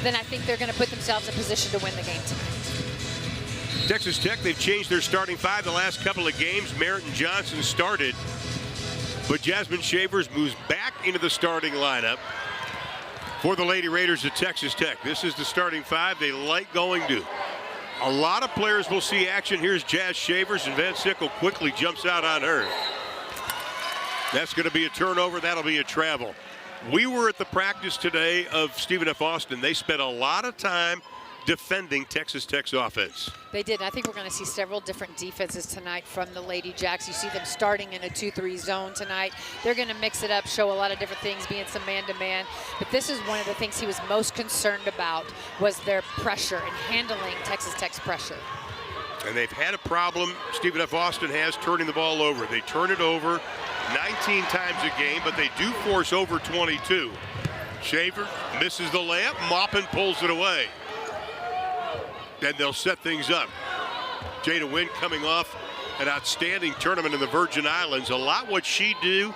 then I think they're going to put themselves in position to win the game tonight. Texas Tech, they've changed their starting five the last couple of games. Merritt and Johnson started, but Jasmine Shavers moves back into the starting lineup for the Lady Raiders of Texas Tech. This is the starting five they like going to. A lot of players will see action. Here's Jazz Shavers, and Van Sickle quickly jumps out on her. That's going to be a turnover. That'll be a travel. We were at the practice today of Stephen F. Austin. They spent a lot of time defending Texas Tech's offense. They did. I think we're going to see several different defenses tonight from the Lady Jacks. You see them starting in a 2-3 zone tonight. They're going to mix it up, show a lot of different things, being some man-to-man. But this is one of the things he was most concerned about, was their pressure and handling Texas Tech's pressure. And they've had a problem, Stephen F. Austin has, turning the ball over. They turn it over 19 times a game, but they do force over 22. Shaver misses the layup. Maupin pulls it away. Then they'll set things up. Jada Wynn coming off an outstanding tournament in the Virgin Islands. A lot what she did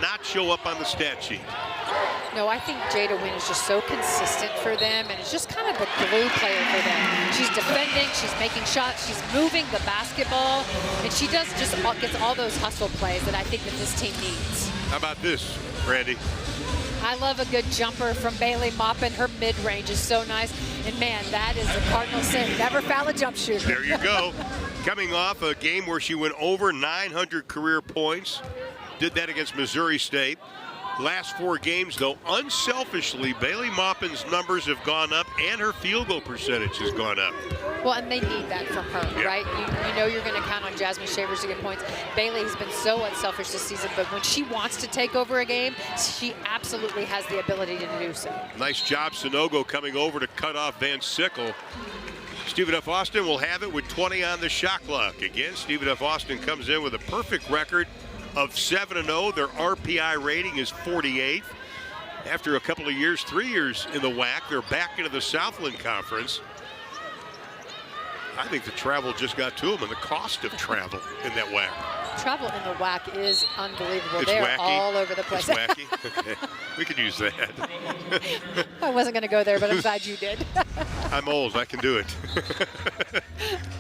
not show up on the stat sheet. No, I think Jada Wynn is just so consistent for them, and it's just kind of the glue player for them. She's defending, she's making shots, she's moving the basketball, and she gets all those hustle plays that I think that this team needs. How about this, Randy? I love a good jumper from Bailey Maupin. Her mid-range is so nice. And, man, that is the Cardinal sin. Never foul a jump shooter. There you go. Coming off a game where she went over 900 career points. Did that against Missouri State. Last 4 games, though, unselfishly, Bailey Maupin's numbers have gone up and her field goal percentage has gone up. Well, and they need that from her, right? You know you're going to count on Jasmine Shavers to get points. Bailey has been so unselfish this season, but when she wants to take over a game, she absolutely has the ability to do so. Nice job, Sanogo coming over to cut off Van Sickle. Stephen F. Austin will have it with 20 on the shot clock. Again, Stephen F. Austin comes in with a perfect record of 7-0. Their RPI rating is 48th. After a couple of years, 3 years in the WAC, they're back into the Southland Conference. I think the travel just got to them, and the cost of travel in that WAC. Travel in the WAC is unbelievable. It's They're wacky. All over the place. It's wacky. Okay. We could use that. I wasn't going to go there, but I'm glad you did. I'm old. I can do it.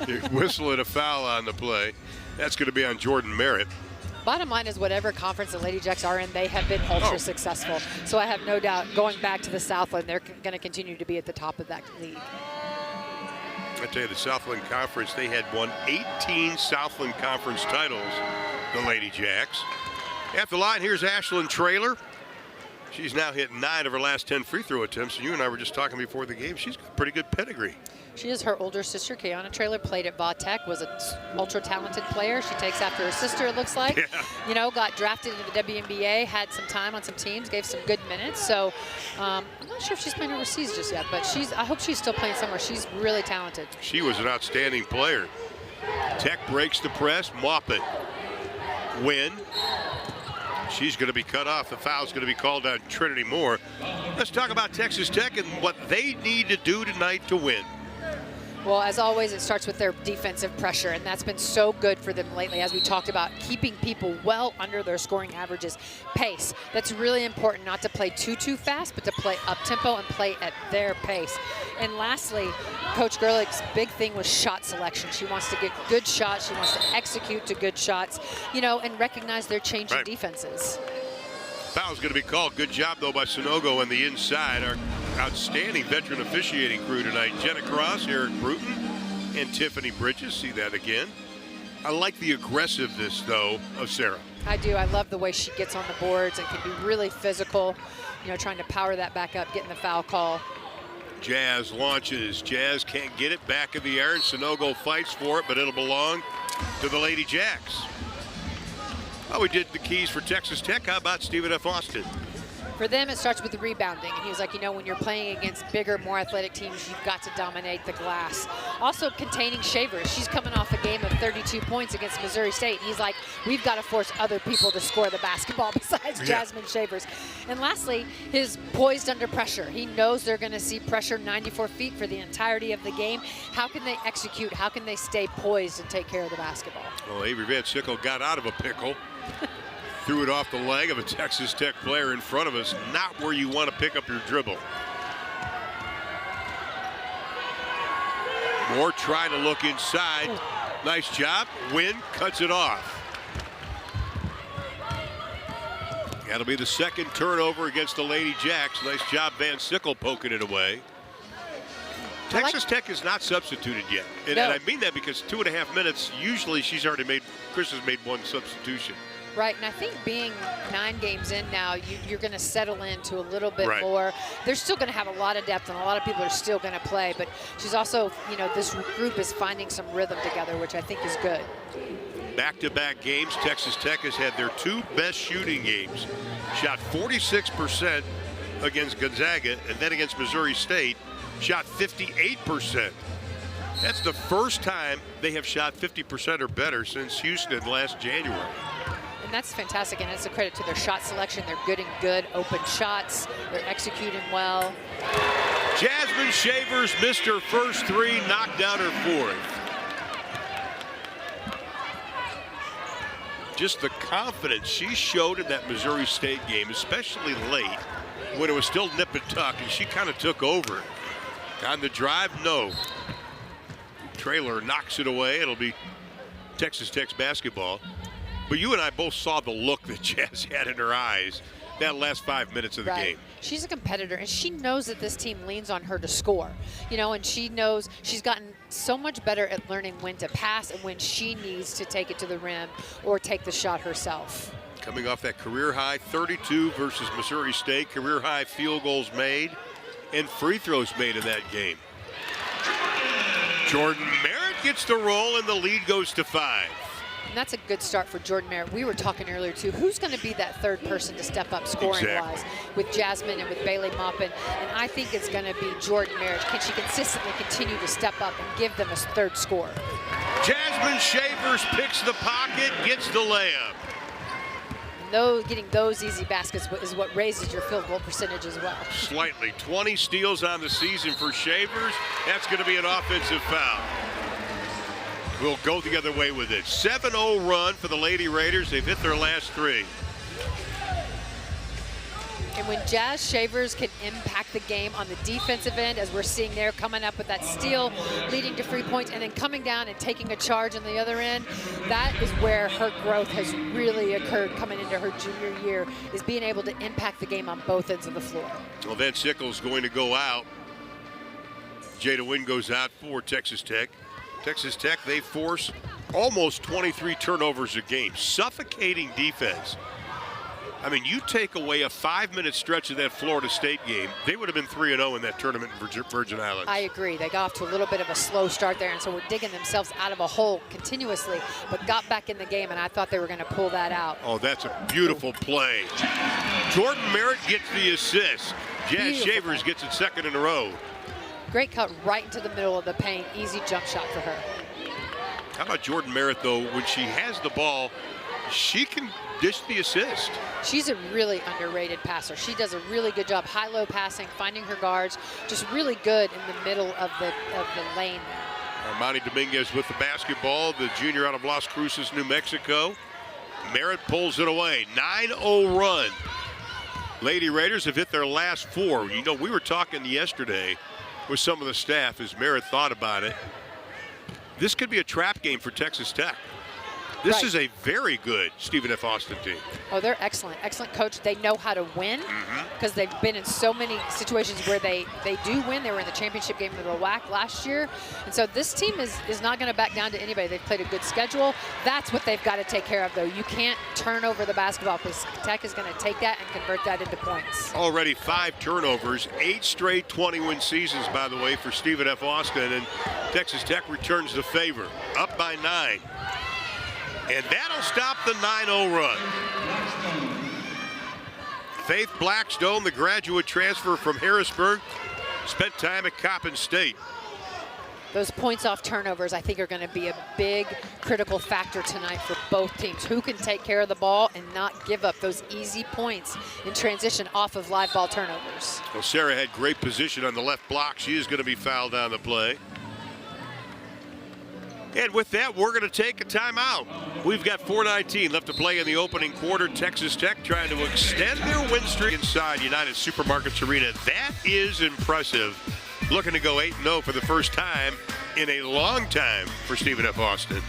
You're whistling a foul on the play. That's going to be on Jordan Merritt. Bottom line is whatever conference the Lady Jacks are in, they have been ultra successful. So I have no doubt going back to the Southland, they're going to continue to be at the top of that league. I tell you, the Southland Conference, they had won 18 Southland Conference titles, the Lady Jacks. At the line, here's Ashlyn Traylor. She's now hit 9 of her last 10 free throw attempts, and you and I were just talking before the game. She's got a pretty good pedigree. She is. Her older sister, Kiana Traylor, played at Va-Tech, was an ultra-talented player. She takes after her sister, it looks like. Yeah. You know, got drafted into the WNBA, had some time on some teams, gave some good minutes. So I'm not sure if she's playing overseas just yet, but I hope she's still playing somewhere. She's really talented. She was an outstanding player. Tech breaks the press. Maupin. Win. She's going to be cut off. The foul's going to be called on Trinity Moore. Let's talk about Texas Tech and what they need to do tonight to win. Well, as always, it starts with their defensive pressure, and that's been so good for them lately, as we talked about, keeping people well under their scoring averages. Pace, that's really important, not to play too fast, but to play up-tempo and play at their pace. And lastly, Coach Gerlich's big thing was shot selection. She wants to get good shots. She wants to execute to good shots, you know, and recognize their changing defenses. Foul's going to be called. Good job, though, by Sanogo on the inside. Our outstanding veteran officiating crew tonight. Jenna Cross, Eric Bruton, and Tiffany Bridges. See that again. I like the aggressiveness, though, of Sarah. I do. I love the way she gets on the boards and can be really physical, you know, trying to power that back up, getting the foul call. Jazz launches. Jazz can't get it back in the air, and Sanogo fights for it, but it'll belong to the Lady Jacks. Oh, we did the keys for Texas Tech. How about Stephen F. Austin? For them, it starts with the rebounding. And he was like, you know, when you're playing against bigger, more athletic teams, you've got to dominate the glass. Also containing Shavers. She's coming off a game of 32 points against Missouri State. And he's like, we've got to force other people to score the basketball besides Jasmine Shavers. And lastly, his poised under pressure. He knows they're going to see pressure 94 feet for the entirety of the game. How can they execute? How can they stay poised and take care of the basketball? Well, Avery Van Sickle got out of a pickle. Threw it off the leg of a Texas Tech player in front of us. Not where you want to pick up your dribble. Moore trying to look inside. Nice job. Wynn cuts it off. That'll be the second turnover against the Lady Jacks. Nice job, Van Sickle poking it away. Texas Tech is not substituted yet. And I mean that because 2.5 minutes, usually Chris has made one substitution. Right, and I think being 9 games in now, you're going to settle into a little bit more. They're still going to have a lot of depth, and a lot of people are still going to play. But she's also, this group is finding some rhythm together, which I think is good. Back-to-back games, Texas Tech has had their 2 best shooting games. Shot 46% against Gonzaga, and then against Missouri State, shot 58%. That's the first time they have shot 50% or better since Houston last January. And that's fantastic, and it's a credit to their shot selection. They're getting good open shots. They're executing well. Jasmine Shavers missed her first 3, knocked down her 4th. Just the confidence she showed in that Missouri State game, especially late, when it was still nip and tuck, and she kind of took over. On the drive, no. Traylor knocks it away. It'll be Texas Tech's basketball. But you and I both saw the look that Jazz had in her eyes that last 5 minutes of the game. She's a competitor, and she knows that this team leans on her to score. And she knows she's gotten so much better at learning when to pass and when she needs to take it to the rim or take the shot herself. Coming off that career-high 32 versus Missouri State, career-high field goals made and free throws made in that game. Jordan Merritt gets the roll, and the lead goes to 5. And that's a good start for Jordan Merritt. We were talking earlier, too. Who's going to be that third person to step up scoring-wise with Jasmine and with Bailey Maupin? And I think it's going to be Jordan Merritt. Can she consistently continue to step up and give them a third score? Jasmine Shavers picks the pocket, gets the layup. Getting those easy baskets is what raises your field goal percentage as well. Slightly. 20 steals on the season for Shavers. That's going to be an offensive foul. We'll go the other way with it. 7-0 run for the Lady Raiders. They've hit their last 3. And when Jazz Shavers can impact the game on the defensive end, as we're seeing there, coming up with that steal, leading to free points, and then coming down and taking a charge on the other end, that is where her growth has really occurred coming into her junior year, is being able to impact the game on both ends of the floor. Well, Van Sickle's going to go out. Jada Wynn goes out for Texas Tech. Texas Tech, they force almost 23 turnovers a game. Suffocating defense. I mean, you take away a 5-minute stretch of that Florida State game, they would have been 3-0 in that tournament in Virgin Islands. I agree. They got off to a little bit of a slow start there, and so we're digging themselves out of a hole continuously, but got back in the game, and I thought they were going to pull that out. Oh, that's a beautiful play. Jordan Merritt gets the assist. Jazz Shavers gets it second in a row. Great cut right into the middle of the paint. Easy jump shot for her. How about Jordan Merritt, though? When she has the ball, she can dish the assist. She's a really underrated passer. She does a really good job high-low passing, finding her guards, just really good in the middle of the lane. Armani Dominguez with the basketball, the junior out of Las Cruces, New Mexico. Merritt pulls it away. 9-0 run. Lady Raiders have hit their last 4. We were talking yesterday with some of the staff as Merritt thought about it. This could be a trap game for Texas Tech. This is a very good Stephen F. Austin team. Oh, they're excellent. Excellent coach. They know how to win because they've been in so many situations where they do win. They were in the championship game with the WAC last year. And so this team is not going to back down to anybody. They've played a good schedule. That's what they've got to take care of, though. You can't turn over the basketball because Tech is going to take that and convert that into points. Already 5 turnovers, 8 straight 20-win seasons, by the way, for Stephen F. Austin. And Texas Tech returns the favor, up by 9. And that'll stop the 9-0 run. Faith Blackstone, the graduate transfer from Harrisburg, spent time at Coppin State. Those points off turnovers, I think, are going to be a big critical factor tonight for both teams. Who can take care of the ball and not give up those easy points in transition off of live ball turnovers. Well, Sarah had great position on the left block. She is going to be fouled on the play. And with that, we're going to take a timeout. We've got 4:19 left to play in the opening quarter. Texas Tech trying to extend their win streak inside United Supermarkets Arena. That is impressive. Looking to go 8-0 for the first time in a long time for Stephen F. Austin.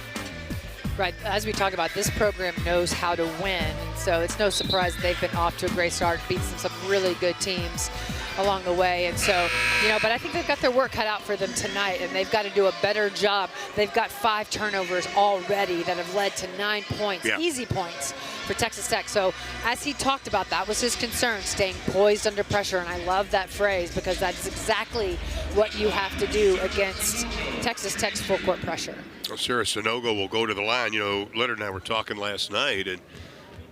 Right, as we talk about, this program knows how to win, and so it's no surprise that they've been off to a great start, beating some really good teams along the way. And so, but I think they've got their work cut out for them tonight, and they've got to do a better job. They've got 5 turnovers already that have led to 9 points, easy points for Texas Tech. So as he talked about, that was his concern, staying poised under pressure, and I love that phrase because that's exactly what you have to do against Texas Tech's full court pressure. Well, Sarah Sanogo will go to the line. Leonard and I were talking last night, and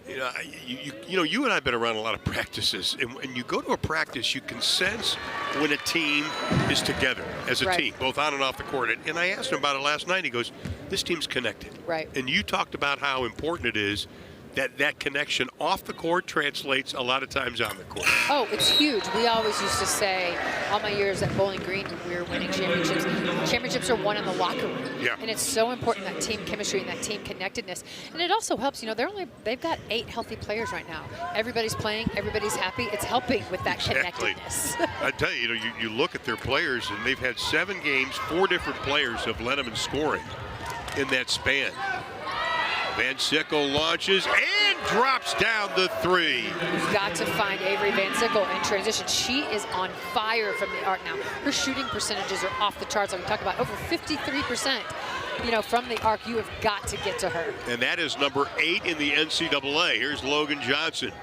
you and I have been around a lot of practices, and when you go to a practice, you can sense when a team is together as a team, both on and off the court. And I asked him about it last night. He goes, this team's connected. Right. And you talked about how important it is that connection off the court translates a lot of times on the court. Oh, it's huge. We always used to say, all my years at Bowling Green, when we were winning championships, championships are won in the locker room. Yeah. And it's so important, that team chemistry and that team connectedness. And it also helps, they've got 8 healthy players right now. Everybody's playing, everybody's happy. It's helping with that connectedness. I tell you, you look at their players, and they've had 7 games, 4 different players have led them in scoring in that span. Van Sickle launches and drops down the 3. You've got to find Avery Van Sickle in transition. She is on fire from the arc now. Her shooting percentages are off the charts. Like we talked about, over 53%. From the arc, you have got to get to her. And that is number 8 in the NCAA. Here's Logan Johnson.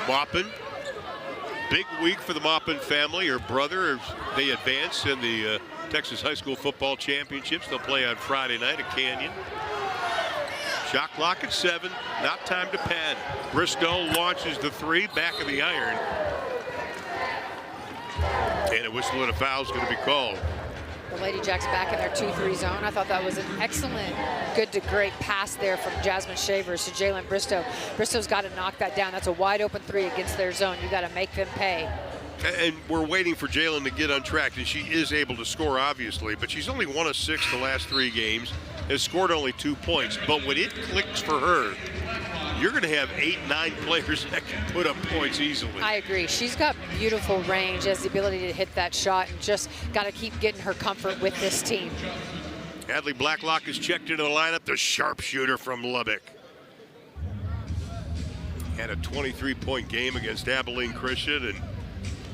Maupin. Big week for the Maupin family. Her brother, they advance in the Texas High School Football Championships. They'll play on Friday night at Canyon. Shot clock at 7, not time to pen. Bristow launches the 3, back of the iron. And a whistle and a foul is going to be called. The Lady Jacks back in their 2-3 zone. I thought that was an excellent, good to great pass there from Jasmine Shavers to Jalen Bristow. Bristow's got to knock that down. That's a wide open 3 against their zone. You got to make them pay. And we're waiting for Jalen to get on track, and she is able to score, obviously, but she's only 1 of 6 the last 3 games, has scored only 2 points. But when it clicks for her, you're going to have 8, 9 players that can put up points easily. I agree. She's got beautiful range, has the ability to hit that shot, and just got to keep getting her comfort with this team. Hadley Blacklock is checked into the lineup, the sharpshooter from Lubbock. Had a 23-point game against Abilene Christian, and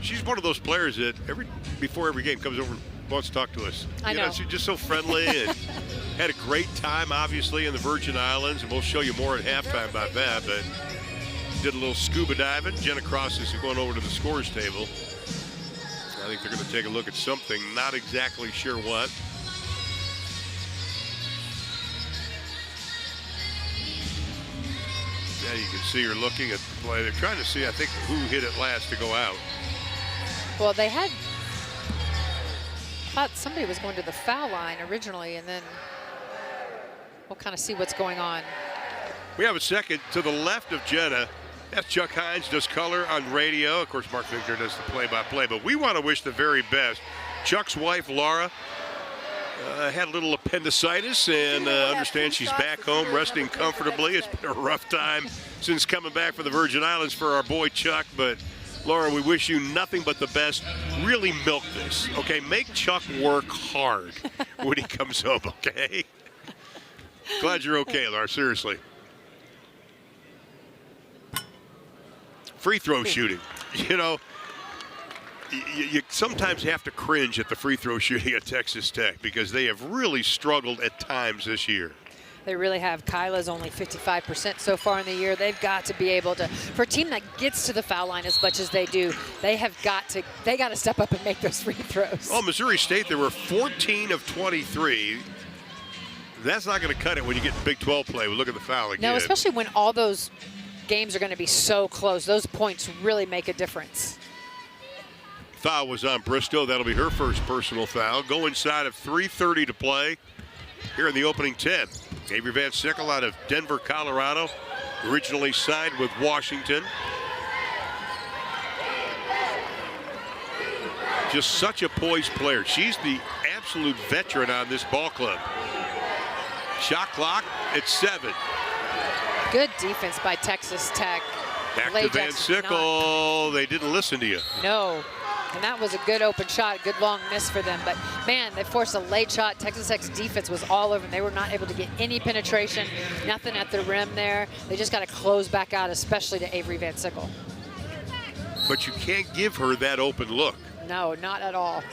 she's one of those players that before every game comes over and wants to talk to us. I know. She's just so friendly and had a great time, obviously, in the Virgin Islands, and we'll show you more at halftime about that. But did a little scuba diving. Jenna Cross is going over to the scores table. I think they're going to take a look at something, not exactly sure what. Yeah, you can see her looking at the play. They're trying to see, I think, who hit it last to go out. Well, they had thought somebody was going to the foul line originally, and then we'll kind of see what's going on. We have a second to the left of Jenna. That's Chuck Hines, does color on radio. Of course, Mark Victor does the play-by-play, but we want to wish the very best. Chuck's wife, Laura, had a little appendicitis, and understand she's back home resting comfortably. It's been a rough time since coming back from the Virgin Islands for our boy Chuck, but Laura, we wish you nothing but the best. Really milk this, okay? Make Chuck work hard when he comes home, okay? Glad you're okay, Laura, seriously. Free throw shooting. You sometimes have to cringe at the free throw shooting at Texas Tech because they have really struggled at times this year. They really have. Kyla's only 55% so far in the year. They've got to be able to, for a team that gets to the foul line as much as they do, they got to step up and make those free throws. Oh, Missouri State, they were 14 of 23. That's not going to cut it when you get Big 12 play. We look at the foul again. No, especially when all those games are going to be so close. Those points really make a difference. Foul was on Bristow. That'll be her first personal foul. Go inside of 3:30 to play here in the opening 10. Avery Van Sickle out of Denver, Colorado, originally signed with Washington. Just such a poised player. She's the absolute veteran on this ball club. Shot clock at 7. Good defense by Texas Tech. Back to Van Sickle. They didn't listen to you. No. And that was a good open shot, good long miss for them. But, man, they forced a late shot. Texas Tech's defense was all over them. They were not able to get any penetration, nothing at the rim there. They just got to close back out, especially to Avery Van Sickle. But you can't give her that open look. No, not at all.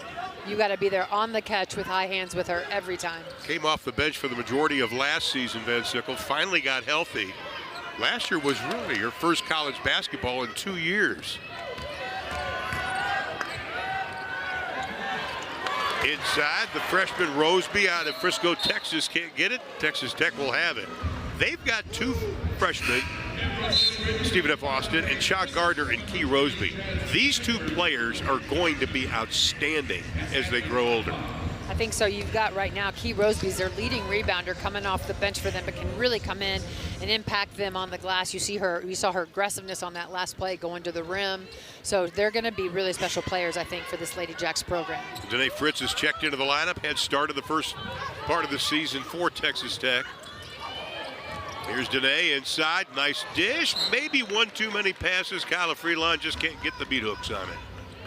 You got to be there on the catch with high hands with her every time. Came off the bench for the majority of last season, Van Sickle. Finally got healthy. Last year was really her first college basketball in 2 years. Inside, the freshman Roseby out of Frisco, Texas can't get it. Texas Tech will have it. They've got 2 freshmen, Stephen F. Austin and Cha Gardner and Key Roseby. These 2 players are going to be outstanding as they grow older. I think so. You've got right now Key Roseby's their leading rebounder coming off the bench for them, but can really come in and impact them on the glass. You saw her aggressiveness on that last play going to the rim. So they're going to be really special players, I think, for this Lady Jacks program. Danae Fritz has checked into the lineup, had started the first part of the season for Texas Tech. Here's Danae inside, nice dish. Maybe one too many passes. Kyla Freelon just can't get the beat hooks on it.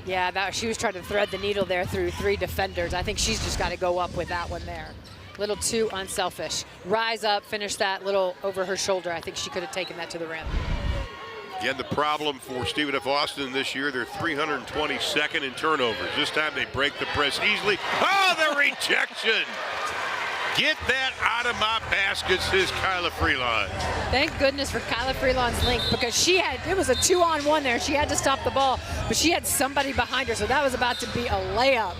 Yeah, she was trying to thread the needle there through 3 defenders. I think she's just got to go up with that one there. A little too unselfish. Rise up, finish that little over her shoulder. I think she could have taken that to the rim. Again, the problem for Stephen F. Austin this year, they're 322nd in turnovers. This time they break the press easily. Oh, the rejection! Get that out of my basket, says Kyla Freelon. Thank goodness for Kyla Freelon's length, because it was a 2-on-1 there. She had to stop the ball, but she had somebody behind her, so that was about to be a layup.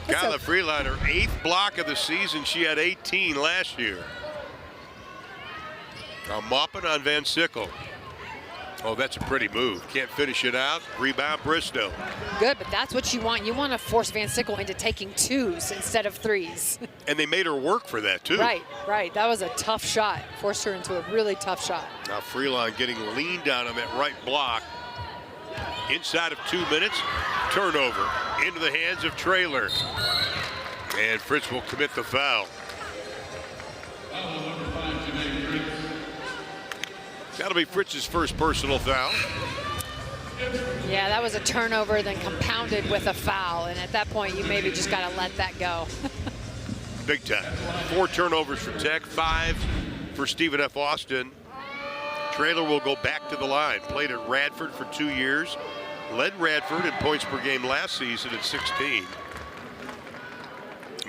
Kyla Freelon, her 8th block of the season. She had 18 last year. Now mopping on Van Sickle. Oh, that's a pretty move. Can't finish it out. Rebound, Bristow. Good, but that's what you want. You want to force Van Sickle into taking 2s instead of 3s. And they made her work for that, too. Right. That was a tough shot. Forced her into a really tough shot. Now Freelon getting leaned down on that right block. Inside of 2 minutes, turnover into the hands of Traylor. And Fritz will commit the foul. That'll be Fritz's first personal foul. Yeah, that was a turnover, then compounded with a foul. And at that point, you maybe just got to let that go. Big time. 4 turnovers for Tech, 5 for Stephen F. Austin. Traylor will go back to the line. Played at Radford for 2 years. Led Radford in points per game last season at 16.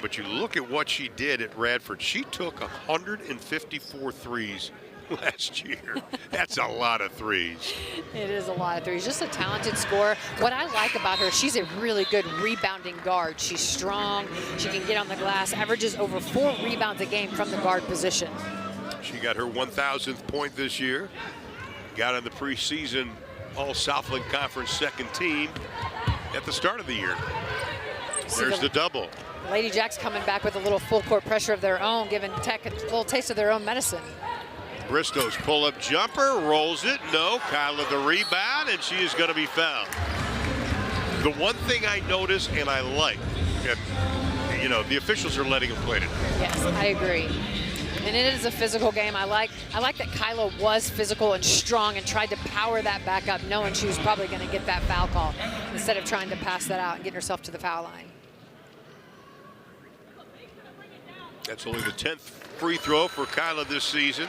But you look at what she did at Radford. She took 154 threes last year. That's a lot of threes. It is a lot of threes. Just a talented scorer. What I like about her, she's a really good rebounding guard. She's strong. She can get on the glass. Averages over 4 rebounds a game from the guard position. She got her 1,000th point this year. Got on the preseason All-Southland Conference second team at the start of the year. There's the double. Lady Jacks coming back with a little full court pressure of their own, giving Tech a little taste of their own medicine. Bristow's pull-up jumper, rolls it, no. Kyla the rebound, and she is going to be fouled. The one thing I notice and I like, the officials are letting them play today. Yes, I agree. And it is a physical game. I like that Kyla was physical and strong and tried to power that back up, knowing she was probably going to get that foul call instead of trying to pass that out and get herself to the foul line. That's only the 10th free throw for Kyla this season.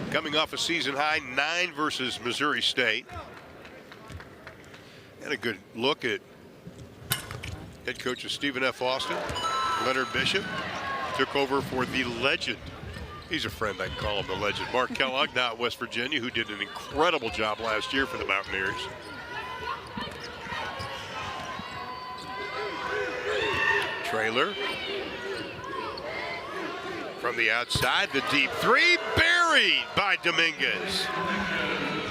Coming off a season high 9 versus Missouri State. And a good look at head coach of Stephen F. Austin. Leonard Bishop took over for the legend. He's a friend, I can call him the legend. Mark Kellogg, now at West Virginia, who did an incredible job last year for the Mountaineers. Traylor. From the outside, the deep 3, buried by Dominguez.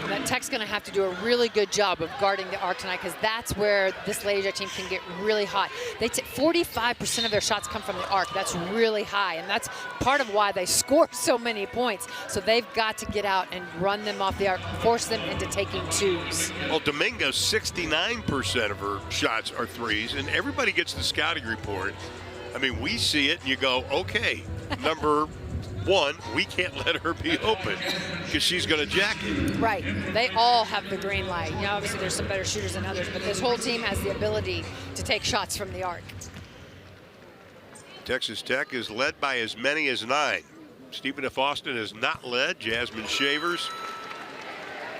That Tech's going to have to do a really good job of guarding the arc tonight, because that's where this Lady Jack team can get really hot. They take 45% of their shots come from the arc. That's really high, and that's part of why they score so many points. So they've got to get out and run them off the arc, force them into taking 2s. Well, Dominguez, 69% of her shots are 3s, and everybody gets the scouting report. I mean, we see it, and you go, okay, number one, we can't let her be open because she's going to jack it. Right. They all have the green light. You know, obviously there's some better shooters than others, but this whole team has the ability to take shots from the arc. Texas Tech is led by as many as 9. Stephen F. Austin has not led. Jasmine Shavers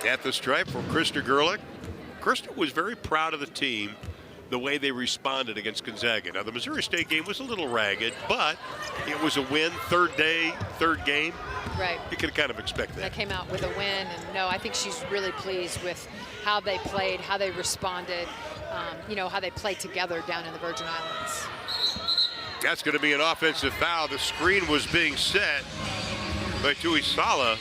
at the stripe for Krista Gerlich. Krista was very proud of the team, the way they responded against Gonzaga. Now, the Missouri State game was a little ragged, but it was a win, third day, third game. Right. You could kind of expect that. They came out with a win, and no, I think she's really pleased with how they played, how they responded, you know, how they played together down in the Virgin Islands. That's going to be an offensive foul. The screen was being set by Tuisala,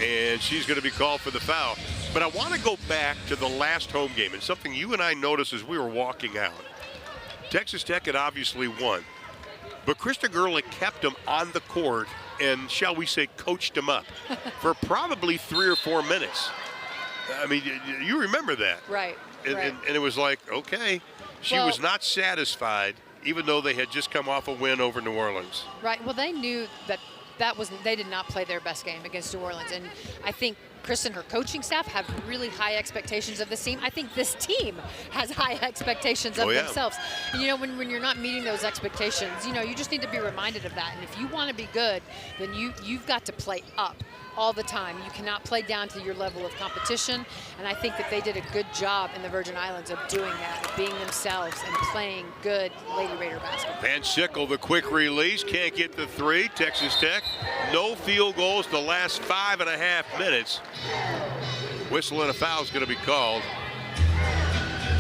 and she's going to be called for the foul. But I want to go back to the last home game, and something you and I noticed as we were walking out. Texas Tech had obviously won, but Krista Gerlich kept them on the court and, shall we say, coached them up for probably 3 or 4 minutes. I mean, you remember that. Right. And it was like, okay. She was not satisfied, even though they had just come off a win over New Orleans. Right. Well, they knew that they did not play their best game against New Orleans, and I think Chris and her coaching staff have really high expectations of this team. I think this team has high expectations of themselves. And, you know, when you're not meeting those expectations, you know, you just need to be reminded of that. And if you want to be good, then you've got to play up all the time. You cannot play down to your level of competition. And I think that they did a good job in the Virgin Islands of doing that, of being themselves and playing good Lady Raider basketball. Van Sickle, the quick release, can't get the 3. Texas Tech, no field goals the last 5.5 minutes. Whistle and a foul is going to be called.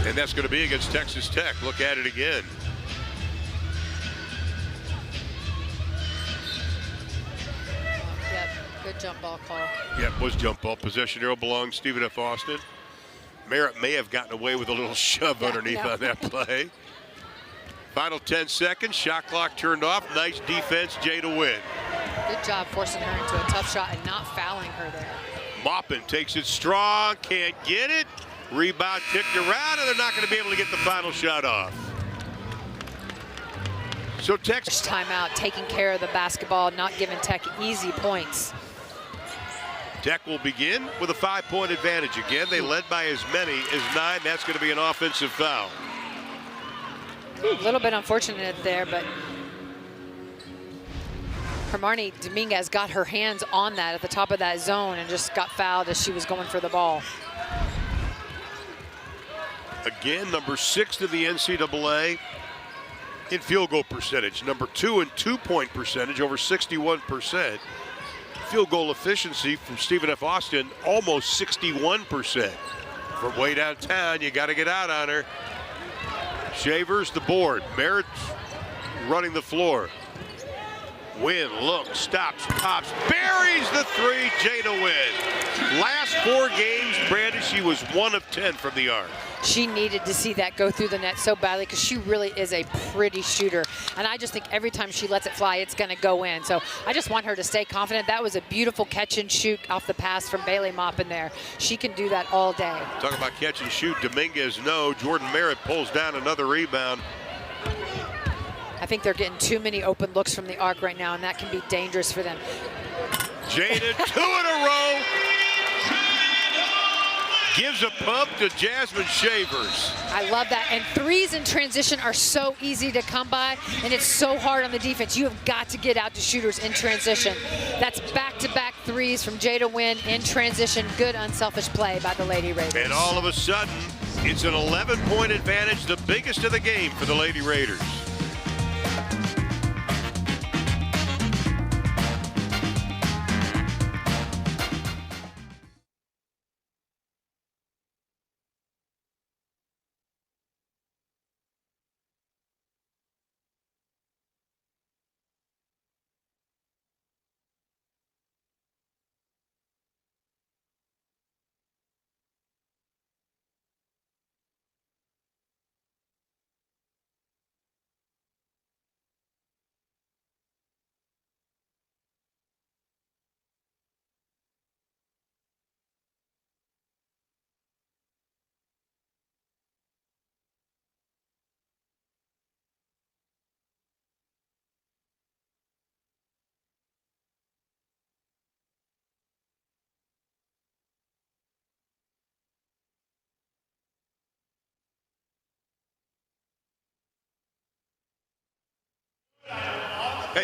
And that's going to be against Texas Tech. Look at it again. Good jump ball call. Yep, was jump ball. Possession arrow belongs to Stephen F. Austin. Merritt may have gotten away with a little shove underneath on that play. Final 10 seconds. Shot clock turned off. Nice defense, Jada Wynn. Good job forcing her into a tough shot and not fouling her there. Maupin takes it strong, can't get it. Rebound kicked around, and they're not going to be able to get the final shot off. So Texas timeout, taking care of the basketball, not giving Tech easy points. Tech will begin with a 5-point advantage. Again, they led by as many as 9. That's going to be an offensive foul. A little bit unfortunate there, but Hermione Dominguez got her hands on that at the top of that zone and just got fouled as she was going for the ball. Again, number 6 to the NCAA in field goal percentage. Number 2 in 2-point percentage, over 61%. Field goal efficiency from Stephen F. Austin, almost 61%. From way downtown, you got to get out on her. Shavers the board. Merritt running the floor. Wynn looks, stops, pops, buries the 3. Jada Wynn. Last 4 games, Brandon, she was 1 of 10 from the arc. She needed to see that go through the net so badly because she really is a pretty shooter. And I just think every time she lets it fly, it's going to go in. So I just want her to stay confident. That was a beautiful catch and shoot off the pass from Bailey Maupin there. She can do that all day. Talking about catch and shoot, Dominguez, no. Jordan Merritt pulls down another rebound. I think they're getting too many open looks from the arc right now, and that can be dangerous for them. Jada, 2 in a row. Gives a pump to Jasmine Shavers. I love that. And 3s in transition are so easy to come by, and it's so hard on the defense. You have got to get out to shooters in transition. That's back-to-back 3s from Jada Wynn in transition. Good unselfish play by the Lady Raiders. And all of a sudden, it's an 11-point advantage, the biggest of the game for the Lady Raiders.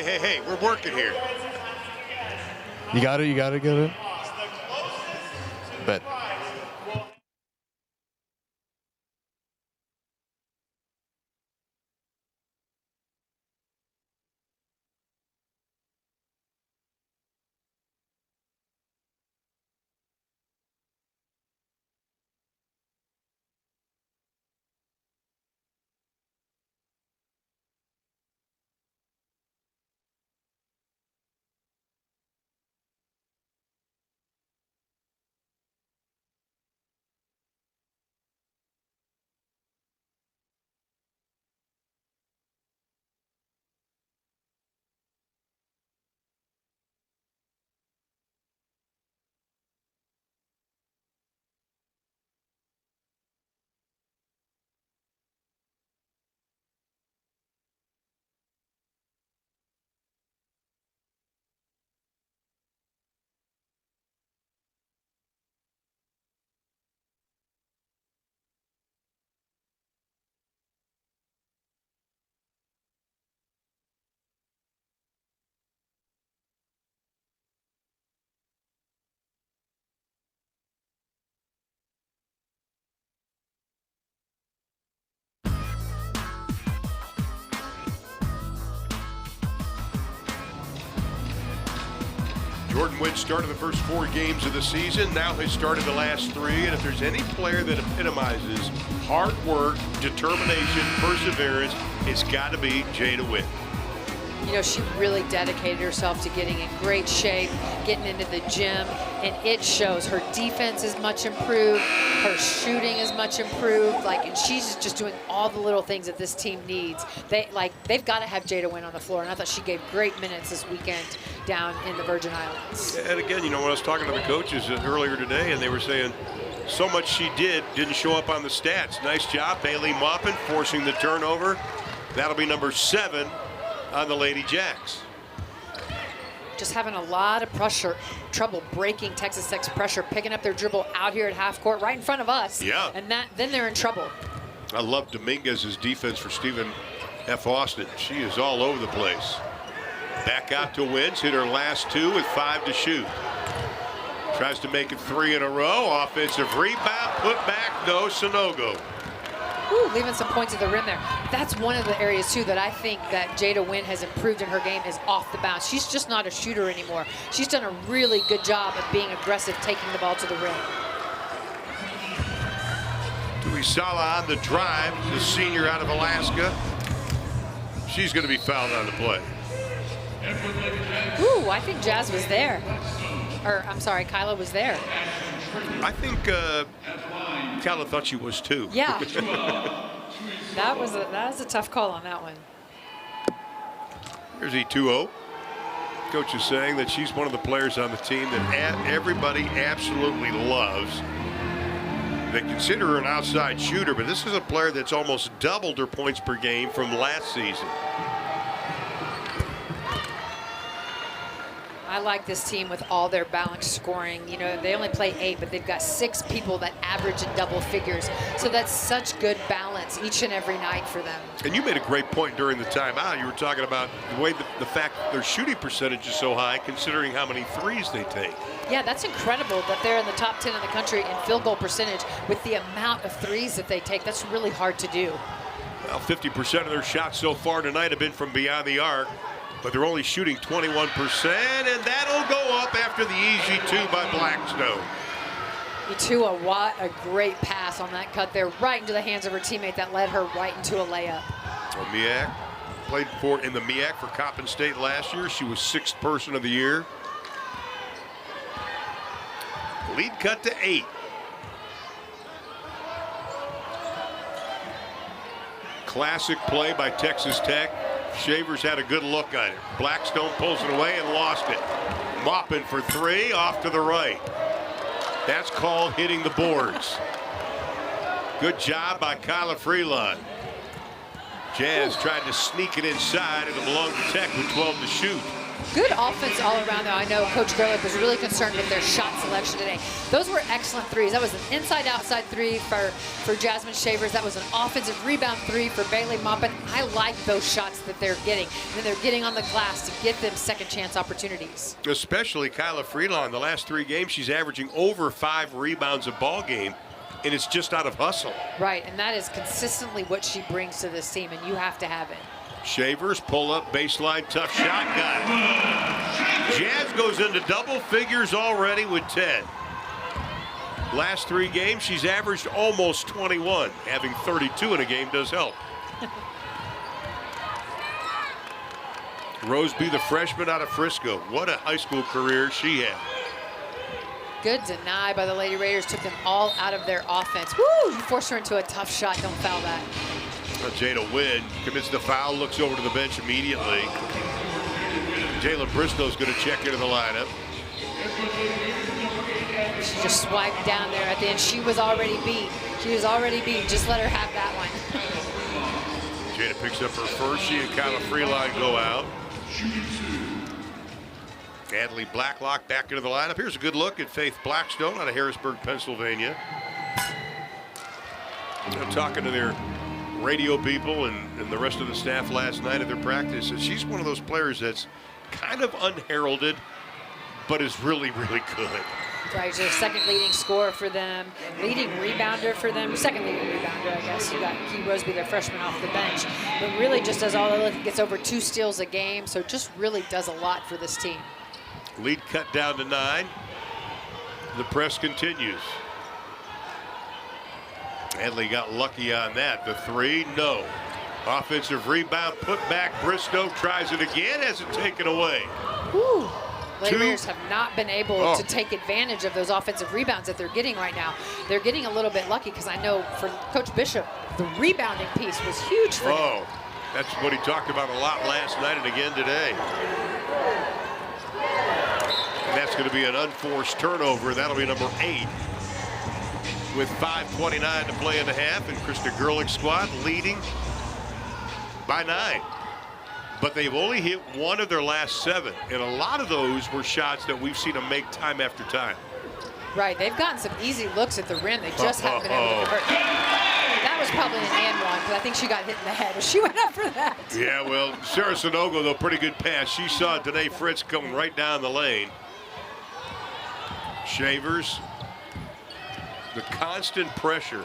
Hey, we're working here. You got to get it. But Jordan Wynn started the first 4 games of the season, now has started the last 3, and if there's any player that epitomizes hard work, determination, perseverance, it's got to be Jada Wynn. You know, she really dedicated herself to getting in great shape, getting into the gym, and it shows. Her defense is much improved, her shooting is much improved, and she's just doing all the little things that this team needs. They've got to have Jada Wynn on the floor, and I thought she gave great minutes this weekend down in the Virgin Islands. And again, when I was talking to the coaches earlier today, and they were saying so much she didn't show up on the stats. Nice job, Bailey Maupin, forcing the turnover. That'll be number 7 on the Lady Jacks. Just having a lot of trouble breaking Texas Tech's pressure, picking up their dribble out here at half court, right in front of us. Yeah. And then they're in trouble. I love Dominguez's defense for Stephen F. Austin. She is all over the place. Back out to Wins, hit her last 2 with 5 to shoot. Tries to make it 3 in a row. Offensive rebound, put back, no, Sanogo. Ooh, leaving some points at the rim there. That's one of the areas, too, that I think that Jada Wynn has improved in her game is off the bounce. She's just not a shooter anymore. She's done a really good job of being aggressive, taking the ball to the rim. Tuisala on the drive, the senior out of Alaska. She's going to be fouled on the play. Ooh, I think Jazz was there. Or, I'm sorry, Kyla was there. I think Kyla thought she was too. Yeah. that was a tough call on that one. Here's E2O. Coach is saying that she's one of the players on the team that everybody absolutely loves. They consider her an outside shooter, but this is a player that's almost doubled her points per game from last season. I like this team with all their balanced scoring. They only play 8, but they've got 6 people that average in double figures. So that's such good balance each and every night for them. And you made a great point during the timeout. You were talking about the way the fact that their shooting percentage is so high, considering how many threes they take. Yeah, that's incredible that they're in the top 10 in the country in field goal percentage with the amount of threes that they take. That's really hard to do. Well, 50% of their shots so far tonight have been from beyond the arc, but they're only shooting 21%, and that'll go up after the easy 2 by Blackstone. Itua, what a great pass on that cut there, right into the hands of her teammate that led her right into a layup. Well, MEAC played in the MEAC for Coppin State last year. She was 6th person of the year. Lead cut to 8. Classic play by Texas Tech. Shavers had a good look at it. Blackstone pulls it away and lost it. Maupin for 3, off to the right. That's called hitting the boards. Good job by Kyla Freelon. Jazz tried to sneak it inside, and it belonged to Tech with 12 to shoot. Good offense all around, though. I know Coach Gerlich was really concerned with their shot selection today. Those were excellent threes. That was an inside-outside three for Jasmine Shavers. That was an offensive rebound three for Bailey Maupin. I like those shots that they're getting. And then they're getting on the glass to get them second-chance opportunities. Especially Kyla Freelon. The last 3 games, she's averaging over 5 rebounds a ball game, and it's just out of hustle. Right, and that is consistently what she brings to this team, and you have to have it. Shavers, pull up, baseline, tough shot, got it. Jazz goes into double figures already with 10. Last 3 games, she's averaged almost 21. Having 32 in a game does help. Roseby, the freshman out of Frisco. What a high school career she had. Good deny by the Lady Raiders. Took them all out of their offense. Woo! You force her into a tough shot. Don't foul that. Jada Wynn commits the foul, looks over to the bench immediately. Jayla Bristow's going to check into the lineup. She just swiped down there at the end. She was already beat. She was already beat. Just let her have that one. Jada picks up her first. She and Kyla Freeline go out. Natalie Blacklock back into the lineup. Here's a good look at Faith Blackstone out of Harrisburg, Pennsylvania. I'm talking to their radio people and the rest of the staff last night at their practice. And she's one of those players that's kind of unheralded, but is really, really good. Right, she's their second leading scorer for them, leading rebounder for them, second leading rebounder, I guess. You got Key Roseby, their freshman, off the bench, but really just does all the gets over 2 steals a game, so just really does a lot for this team. Lead cut down to 9. The press continues. Hadley got lucky on that. The 3, no. Offensive rebound, put back. Bristow tries it again, has it taken away. Whew. Lady Raiders have not been able to take advantage of those offensive rebounds that they're getting right now. They're getting a little bit lucky because I know for Coach Bishop, the rebounding piece was huge for him. That's what he talked about a lot last night and again today. And that's going to be an unforced turnover. That'll be number 8. With 5:29 to play in the half, and Krista Gerlich's squad leading by 9. But they've only hit 1 of their last 7, and a lot of those were shots that we've seen them make time after time. Right, they've gotten some easy looks at the rim. They just haven't been able to convert. That was probably an and one, because I think she got hit in the head. She went up for that. Yeah, well, Sarah Sonogo, though, pretty good pass. She saw Danae Fritz coming right down the lane. Shavers, the constant pressure.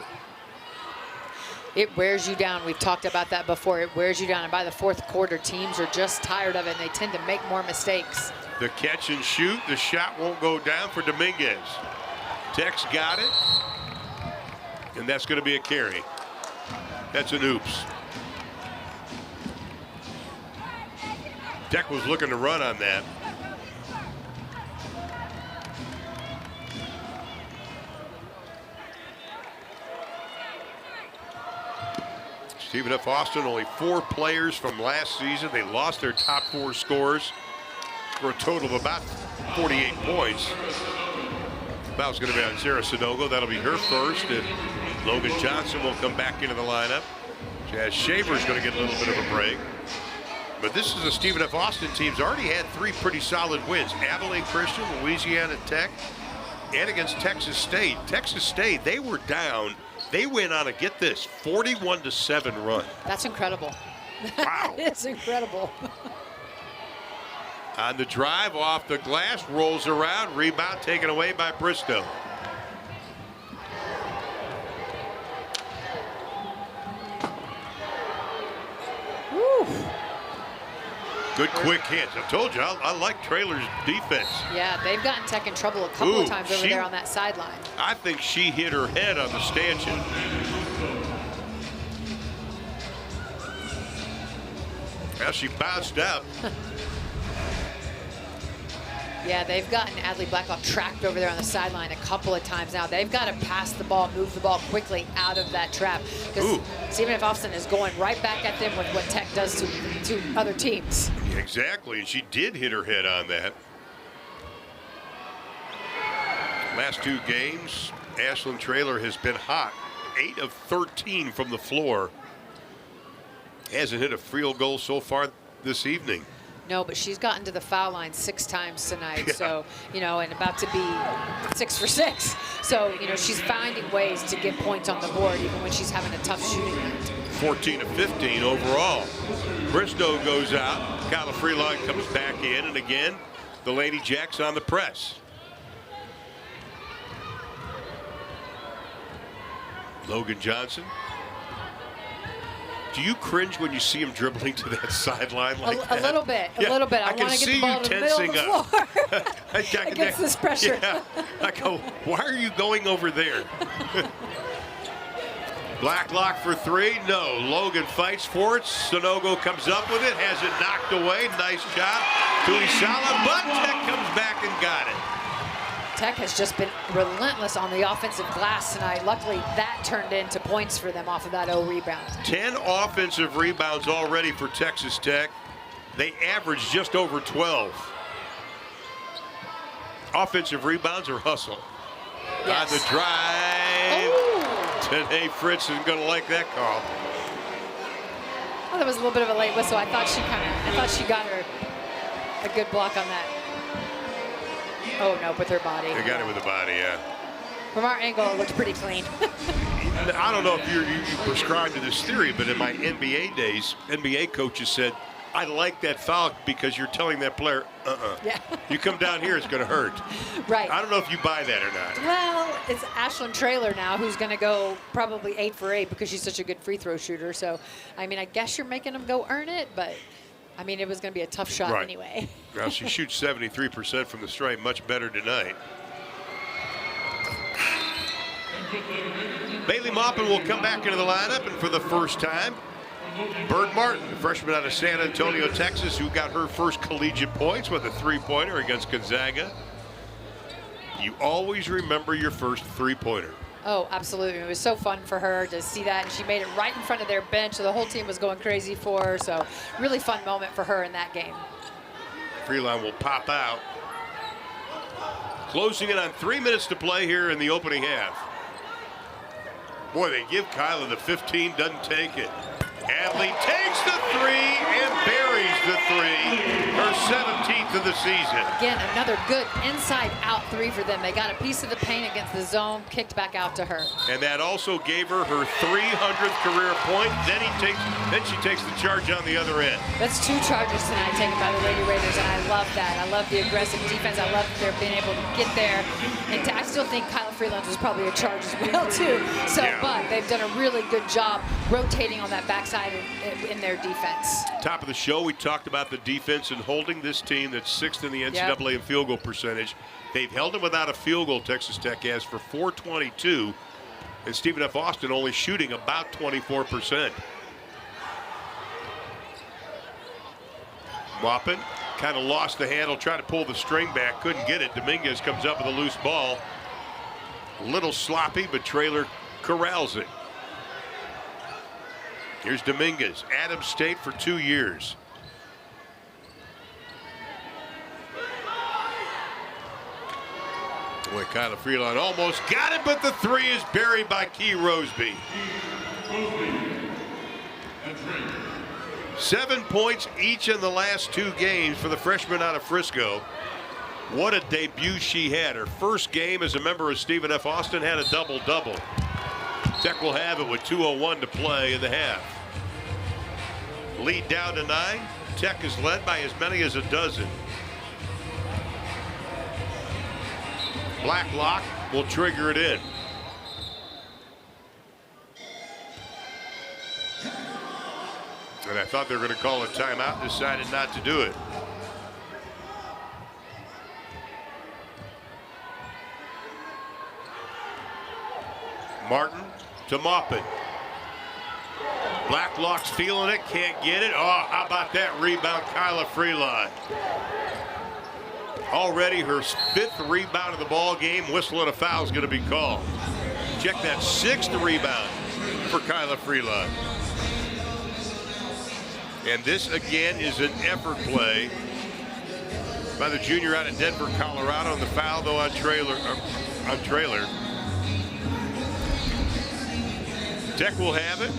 It wears you down. We've talked about that before. It wears you down. And by the 4th quarter, teams are just tired of it, and they tend to make more mistakes. The catch and shoot. The shot won't go down for Dominguez. Tex got it. And that's going to be a carry. That's an oops. Tech was looking to run on that. Stephen F. Austin, only 4 players from last season. They lost their top 4 scorers for a total of about 48 points. Foul's going to be on Sarah Sonogo. That'll be her first. And Logan Johnson will come back into the lineup. Jazz Shaver's going to get a little bit of a break. But this is a Stephen F. Austin team's already had 3 pretty solid wins. Abilene Christian, Louisiana Tech, and against Texas State. Texas State, they were down. They went on a, get this, 41-7 run. That's incredible. Wow. It's incredible. On the drive off the glass, rolls around, rebound taken away by Bristow. Woo. Good quick hits. I told you, I like Traylor's defense. Yeah, they've gotten Tech in trouble a couple of times over there on that sideline. I think she hit her head on the stanchion. Well, she bounced up. Yeah, they've gotten Adley Blacklock trapped over there on the sideline a couple of times now. They've got to pass the ball, move the ball quickly out of that trap. Because Stephen F. Austin is going right back at them with what Tech does to other teams. Exactly, and she did hit her head on that. Last 2 games, Ashlyn Traylor has been hot. 8 of 13 from the floor. Hasn't hit a field goal so far this evening. No, but she's gotten to the foul line 6 times tonight. Yeah. So, you know, and about to be 6 for 6. So, you know, she's finding ways to get points on the board even when she's having a tough shooting night. 14 of 15 overall. Bristow goes out. Kyla Freeline comes back in, and again, the Lady Jacks on the press. Logan Johnson. Do you cringe when you see him dribbling to that sideline like that? A little bit, a little bit. I want to get the ball to the middle of the floor against this pressure. Yeah. I go, why are you going over there? Blacklock for 3. No. Logan fights for it. Sanogo comes up with it. Has it knocked away. Nice shot. Tuisala, but Tech comes back and got it. Tech has just been relentless on the offensive glass tonight. Luckily, that turned into points for them off of that rebound. 10 offensive rebounds already for Texas Tech. They average just over 12. Offensive rebounds or hustle? Yes. On the drive. Oh. Today Fritz isn't going to like that call. Well, that was a little bit of a late whistle. I thought she got her a good block on that. Oh no, with her body. They got it with the body, yeah. From our angle, it looked pretty clean. I don't know if you prescribe to this theory, but in my NBA days, NBA coaches said, I like that foul because you're telling that player, Yeah. You come down here, it's going to hurt. Right. I don't know if you buy that or not. Well, it's Ashlyn Traylor now who's going to go probably 8 for 8 because she's such a good free throw shooter. So, I mean, I guess you're making them go earn it, but I mean, it was going to be a tough shot anyway. Now she shoots 73% from the stripe, much better tonight. Bailey Maupin will come back into the lineup, and for the first time, Bird Martin, the freshman out of San Antonio, Texas, who got her first collegiate points with a 3-pointer against Gonzaga. You always remember your first 3-pointer. Oh, absolutely. It was so fun for her to see that, and she made it right in front of their bench, so the whole team was going crazy for her. So really fun moment for her in that game. Freeline will pop out. Closing it on 3 minutes to play here in the opening half. Boy, they give Kyla the 15, doesn't take it. Adley takes the 3 and buries the 3, her 17th of the season. Again, another good inside-out 3 for them. They got a piece of the paint against the zone, kicked back out to her. And that also gave her her 300th career point. Then she takes the charge on the other end. That's 2 charges tonight taken by the Lady Raiders, and I love that. I love the aggressive defense. I love that they're being able to get there. And I still think Kyla Freeland was probably a charge as well, too. So, yeah. But they've done a really good job rotating on that backside in their defense. Top of the show, we talked about the defense and holding this team that's 6th in the NCAA in field goal percentage. They've held them without a field goal, Texas Tech has, for 422, and Stephen F. Austin only shooting about 24%. Maupin kind of lost the handle, tried to pull the string back, couldn't get it. Dominguez comes up with a loose ball. A little sloppy, but Traylor corrals it. Here's Dominguez, Adams State for 2 years. Boy, Kyla Freeline almost got it, but the 3 is buried by Key Roseby. 7 points each in the last 2 games for the freshman out of Frisco. What a debut she had. Her first game as a member of Stephen F. Austin had a double-double. Tech will have it with 2:01 to play in the half. Lead down to 9. Tech is led by as many as a dozen. Blacklock will trigger it in. And I thought they were going to call a timeout, decided not to do it. Martin to Maupin. Blacklock's feeling it, can't get it. Oh, how about that rebound, Kyla Freeline. Already her 5th rebound of the ball game. Whistle and a foul is going to be called. Check that 6th rebound for Kyla Freeline. And this again is an effort play by the junior out of Denver, Colorado. And the foul though on Traylor. Tech will have it.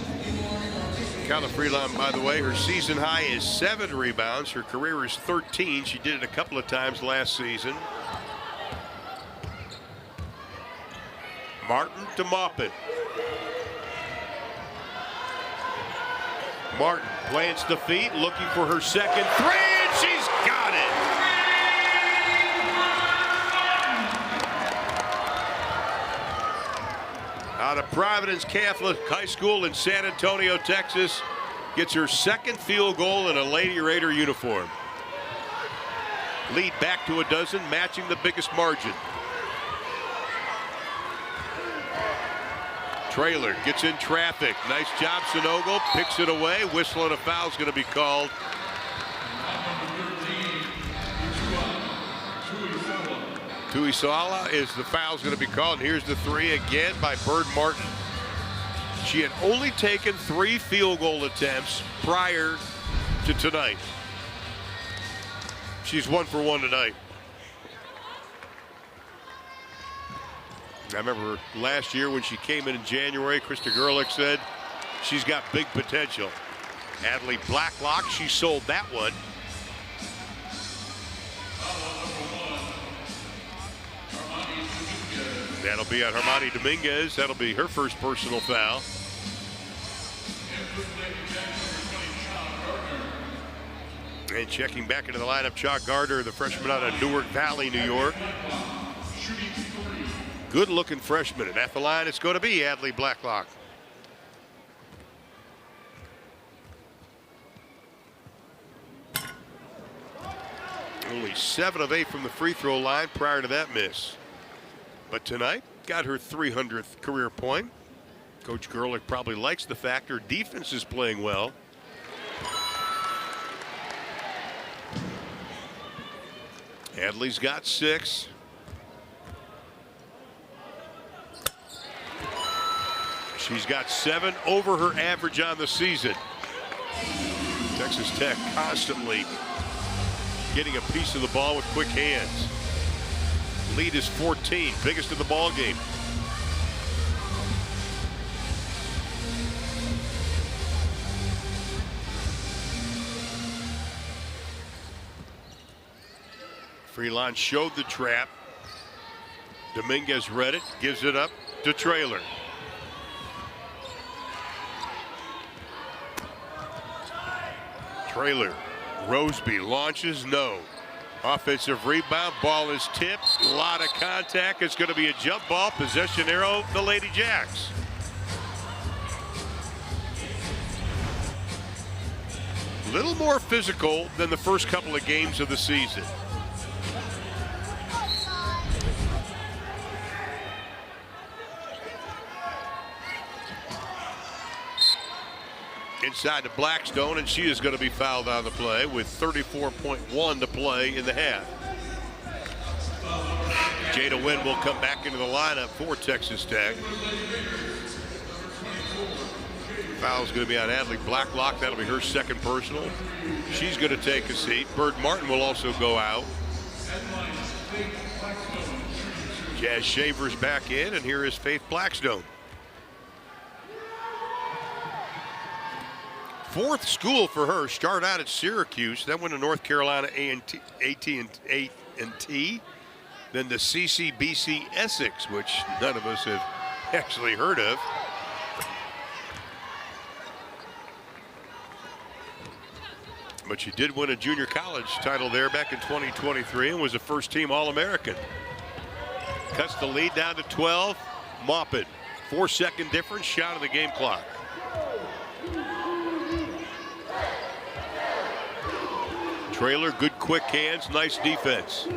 Kyla Freelon, by the way, her season high is 7 rebounds. Her career is 13. She did it a couple of times last season. Martin to Maupin. Martin plants the feet, looking for her second three, and she's got it. Out of Providence Catholic High School in San Antonio, Texas, gets her second field goal in a Lady Raider uniform. Lead back to a dozen, matching the biggest margin. Traylor gets in traffic. Nice job, Sanogo. Picks it away. Whistle and a foul is going to be called. Tuisala is the foul's going to be called. And here's the three again by Bird Martin. She had only taken 3 field goal attempts prior to tonight. She's 1 for 1 tonight. I remember last year when she came in January, Krista Gerlich said she's got big potential. Adley Blacklock, she sold that one. That'll be on Hermione Dominguez. That'll be her first personal foul. And checking back into the lineup, Chalk Gardner, the freshman out of Newark Valley, New York. Good-looking freshman, and at the line it's going to be Adley Blacklock. Only 7 of 8 from the free throw line prior to that miss. But tonight, got her 300th career point. Coach Gerlich probably likes the fact her defense is playing well. Adley's got 6. She's got 7 over her average on the season. Texas Tech constantly getting a piece of the ball with quick hands. Lead is 14, biggest in the ball game. Freelon showed the trap. Dominguez read it, gives it up to Traylor. Traylor, Roseby launches, no. Offensive rebound, ball is tipped, a lot of contact. It's going to be a jump ball, possession arrow, the Lady Jacks. A little more physical than the first couple of games of the season. Inside to Blackstone, and she is going to be fouled on the play with 34.1 to play in the half. Jada Wynn will come back into the lineup for Texas Tech. Foul's going to be on Adley Blacklock. That'll be her second personal. She's going to take a seat. Bird Martin will also go out. Jazz Shavers back in, and here is Faith Blackstone. 4th school for her. Started out at Syracuse, then went to North Carolina A&T, then the CCBC Essex, which none of us have actually heard of. But she did win a junior college title there back in 2023 and was a first-team All-American. Cuts the lead down to 12. Maupin, 4-second difference, shot of the game clock. Traylor, good quick hands, nice defense.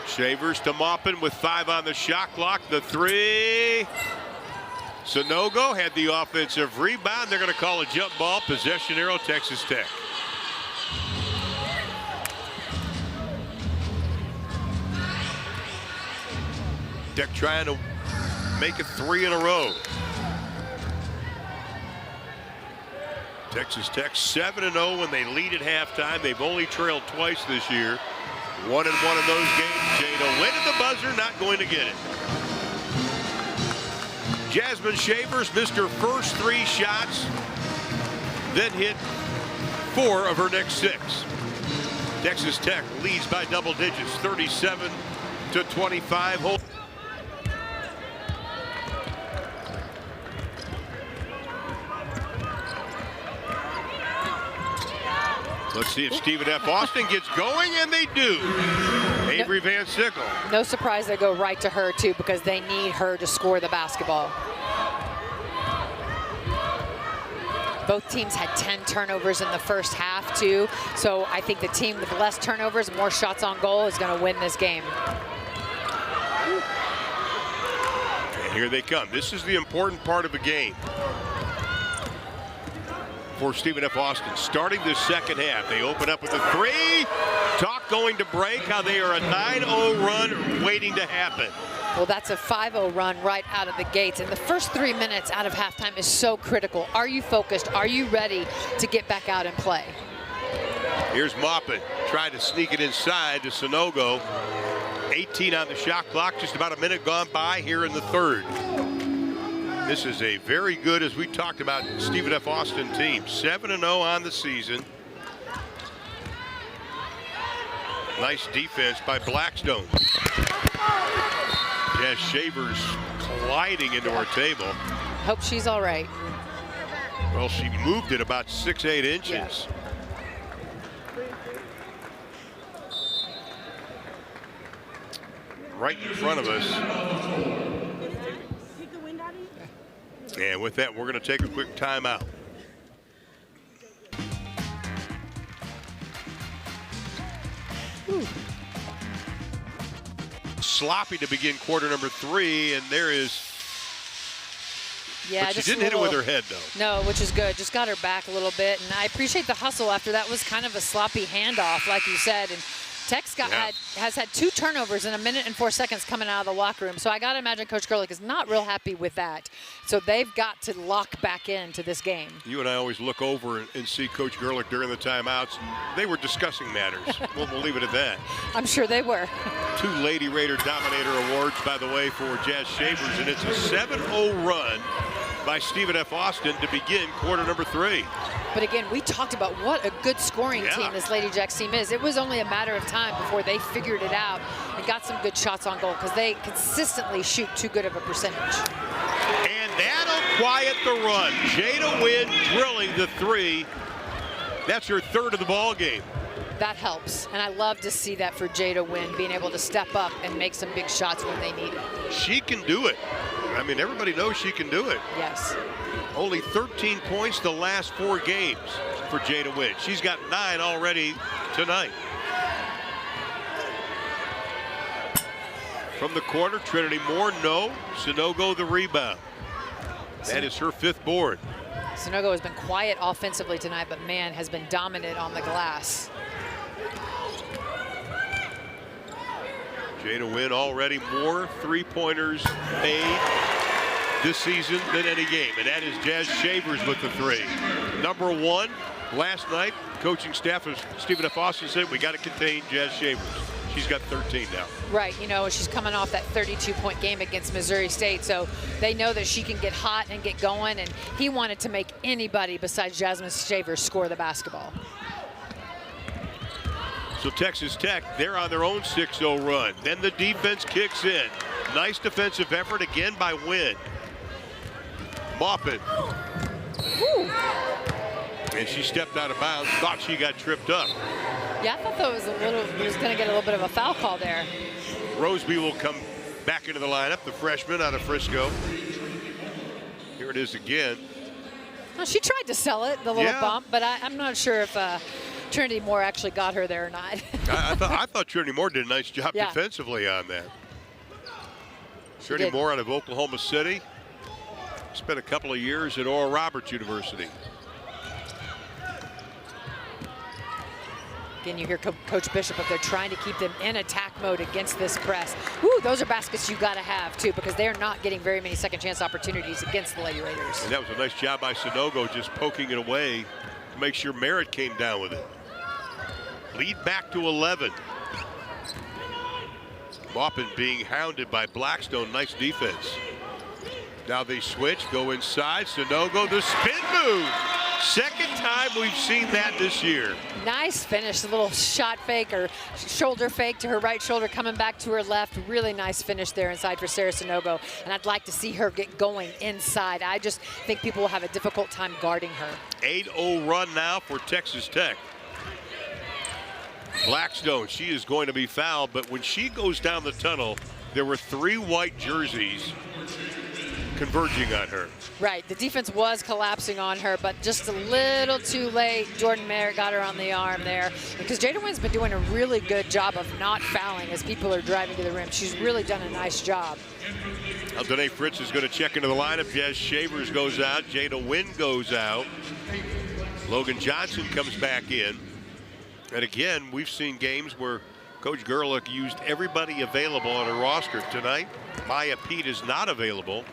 Shavers to Maupin with 5 on the shot clock. The 3. Sanogo had the offensive rebound. They're going to call a jump ball. Possession arrow, Texas Tech. Tech trying to make it 3 in a row. Texas Tech 7-0 when they lead at halftime. They've only trailed twice this year. 1-1 in those games. Jada Wynn at the buzzer, not going to get it. Jasmine Shavers missed her first 3 shots, then hit 4 of her next 6. Texas Tech leads by double digits, 37-25. Let's see if Stephen F. Austin gets going, and they do. Avery Van Sickle. No surprise they go right to her, too, because they need her to score the basketball. Both teams had 10 turnovers in the first half, too. So I think the team with less turnovers and more shots on goal is going to win this game. And here they come. This is the important part of the game for Stephen F. Austin. Starting the second half, they open up with a 3. Talk going to break, how they are a 9-0 run waiting to happen. Well, that's a 5-0 run right out of the gates. And the first 3 minutes out of halftime is so critical. Are you focused? Are you ready to get back out and play? Here's Maupin, trying to sneak it inside to Sanogo. 18 on the shot clock, just about a minute gone by here in the third. This is a very good, as we talked about, Stephen F. Austin team. 7-0 on the season. Nice defense by Blackstone. Jazz Shavers gliding into her table. Hope she's all right. Well, she moved it about 6-8 inches. Yeah. Right in front of us. And with that, we're going to take a quick timeout. Sloppy to begin quarter number 3, and there is. Yeah, but she didn't hit it with her head, though. No, which is good. Just got her back a little bit, and I appreciate the hustle after that. Was kind of a sloppy handoff, like you said. And Tech's has had 2 turnovers in a minute and 4 seconds coming out of the locker room. So I got to imagine Coach Gerlich is not real happy with that. So they've got to lock back into this game. You and I always look over and see Coach Gerlich during the timeouts. They were discussing matters. we'll leave it at that. I'm sure they were. 2 Lady Raider Dominator Awards, by the way, for Jazz Shavers. And it's a 7-0 run by Stephen F. Austin to begin quarter number 3. But again, we talked about what a good scoring team this Lady Jacks team is. It was only a matter of time before they figured it out and got some good shots on goal because they consistently shoot too good of a percentage. And that'll quiet the run. Jada Wynn drilling the 3. That's her 3rd of the ball game. That helps, and I love to see that for Jada Wynn, being able to step up and make some big shots when they need it. She can do it. I mean, everybody knows she can do it. Yes. Only 13 points the last 4 games for Jada Wynn. She's got 9 already tonight. From the corner, Trinity Moore, no. Sanogo the rebound. That is her 5th board. Sanogo has been quiet offensively tonight, but man, has been dominant on the glass. Jada Wynn already more 3-pointers made this season than any game, and that is Jazz Shavers with the 3. Number 1, last night, coaching staff of Stephen F. Austin said we got to contain Jazz Shavers. She's got 13 now. Right, you know, she's coming off that 32-point game against Missouri State, so they know that she can get hot and get going, and he wanted to make anybody besides Jasmine Shavers score the basketball. So Texas Tech, they're on their own 6-0 run. Then the defense kicks in. Nice defensive effort again by Wynn. Maupin. And she stepped out of bounds, thought she got tripped up. Yeah, I thought that was going to get a little bit of a foul call there. Roseby will come back into the lineup, the freshman out of Frisco. Here it is again. Well, she tried to sell it, the little bump, but I'm not sure if Trinity Moore actually got her there or not. I thought Trinity Moore did a nice job defensively on that. Trinity Moore out of Oklahoma City. Spent a couple of years at Oral Roberts University. Again, you hear Coach Bishop up there trying to keep them in attack mode against this press. Ooh, those are baskets you got to have, too, because they're not getting very many second-chance opportunities against the Lady Raiders. And that was a nice job by Sanogo just poking it away to make sure Merritt came down with it. Lead back to 11. Maupin being hounded by Blackstone. Nice defense. Now they switch, go inside. Sanogo, the spin move. Second time we've seen that this year. Nice finish, a little shot fake or shoulder fake to her right shoulder, coming back to her left. Really nice finish there inside for Sarah Sanogo. And I'd like to see her get going inside. I just think people will have a difficult time guarding her. 8-0 run now for Texas Tech. Blackstone, she is going to be fouled, but when she goes down the tunnel, there were 3 white jerseys converging on her. Right, the defense was collapsing on her, but just a little too late. Jordan Merritt got her on the arm there, because Jada Wynn's been doing a really good job of not fouling as people are driving to the rim. She's really done a nice job. Danae Fritz is going to check into the lineup. Jazz Shavers goes out. Jada Wynn goes out. Logan Johnson comes back in. And again, we've seen games where Coach Gerlich used everybody available on her roster. Tonight, Maya Pete is not available.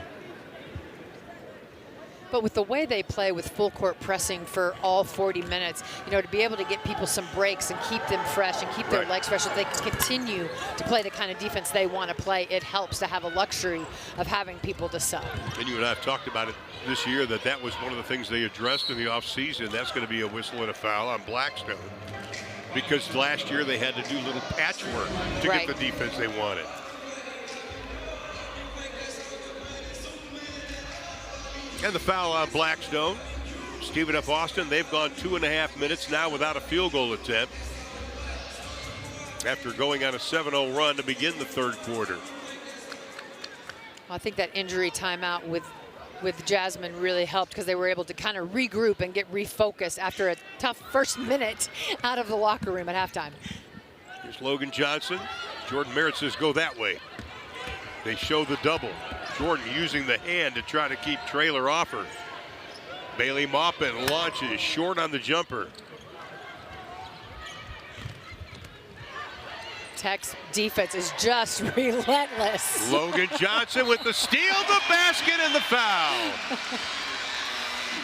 But with the way they play with full court pressing for all 40 minutes, you know, to be able to get people some breaks and keep them fresh and keep their legs fresh so they can continue to play the kind of defense they want to play, it helps to have a luxury of having people to sub. And you and I have talked about it this year, that was one of the things they addressed in the offseason. That's going to be a whistle and a foul on Blackstone. Because last year they had to do little patchwork to get the defense they wanted. And the foul on Blackstone. Stephen F. Austin, they've gone 2.5 minutes now without a field goal attempt after going on a 7-0 run to begin the third quarter. I think that injury timeout with Jasmine really helped, because they were able to kind of regroup and get refocused after a tough first minute out of the locker room at halftime. Here's Logan Johnson. Jordan Merritt says go that way. They show the double. Jordan using the hand to try to keep Traylor off her. Bailey Maupin launches short on the jumper. Tech's defense is just relentless. Logan Johnson with the steal, the basket, and the foul.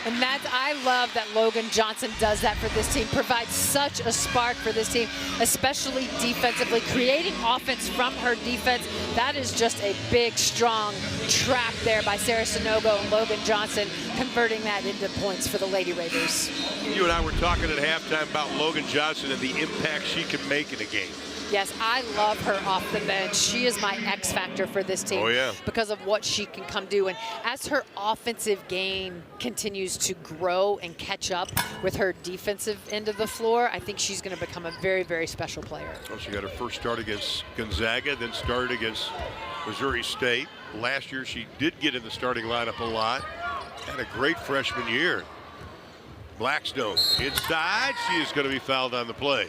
And I love that Logan Johnson does that for this team, provides such a spark for this team, especially defensively, creating offense from her defense. That is just a big, strong trap there by Sarah Sanogo and Logan Johnson, converting that into points for the Lady Raiders. You and I were talking at halftime about Logan Johnson and the impact she can make in a game. Yes, I love her off the bench. She is my X factor for this team because of what she can come do. And as her offensive game continues to grow and catch up with her defensive end of the floor, I think she's going to become a very, very special player. Well, she got her first start against Gonzaga, then started against Missouri State. Last year, she did get in the starting lineup a lot. Had a great freshman year. Blackstone inside. She is going to be fouled on the play.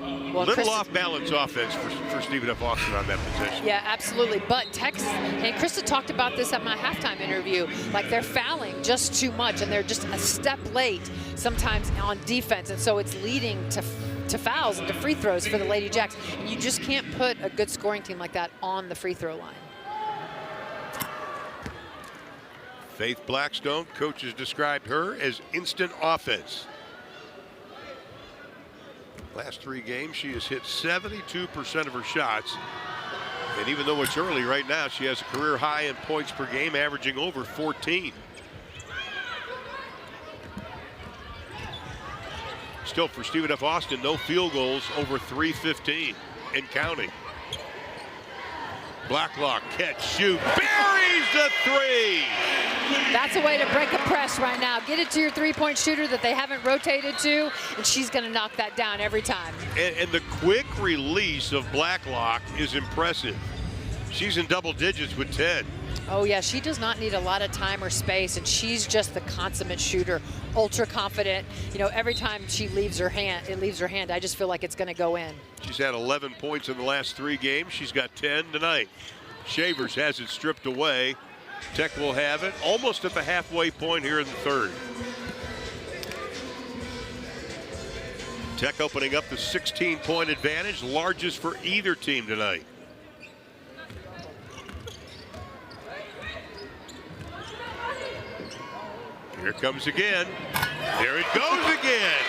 Well, little off-balance offense for Stephen F. Austin on that position. Yeah, absolutely. But Texas, and Krista talked about this at my halftime interview, like they're fouling just too much, and they're just a step late sometimes on defense, and so it's leading to fouls and to free throws for the Lady Jacks. And you just can't put a good scoring team like that on the free throw line. Faith Blackstone, coaches described her as instant offense. Last 3 games, she has hit 72% of her shots. And even though it's early right now, she has a career high in points per game, averaging over 14. Still, for Stephen F. Austin, no field goals over 3:15 and counting. Blacklock, catch, shoot, buries the 3. That's a way to break a press right now. Get it to your three-point shooter that they haven't rotated to, and she's going to knock that down every time. And the quick release of Blacklock is impressive. She's in double digits with 10. Oh, yeah, she does not need a lot of time or space, and she's just the consummate shooter, ultra confident. You know, every time she leaves her hand, I just feel like it's going to go in. She's had 11 points in the last 3 games. She's got 10 tonight. Shavers has it stripped away. Tech will have it almost at the halfway point here in the third. Tech opening up the 16-point advantage, largest for either team tonight. Here it comes again. There it goes again.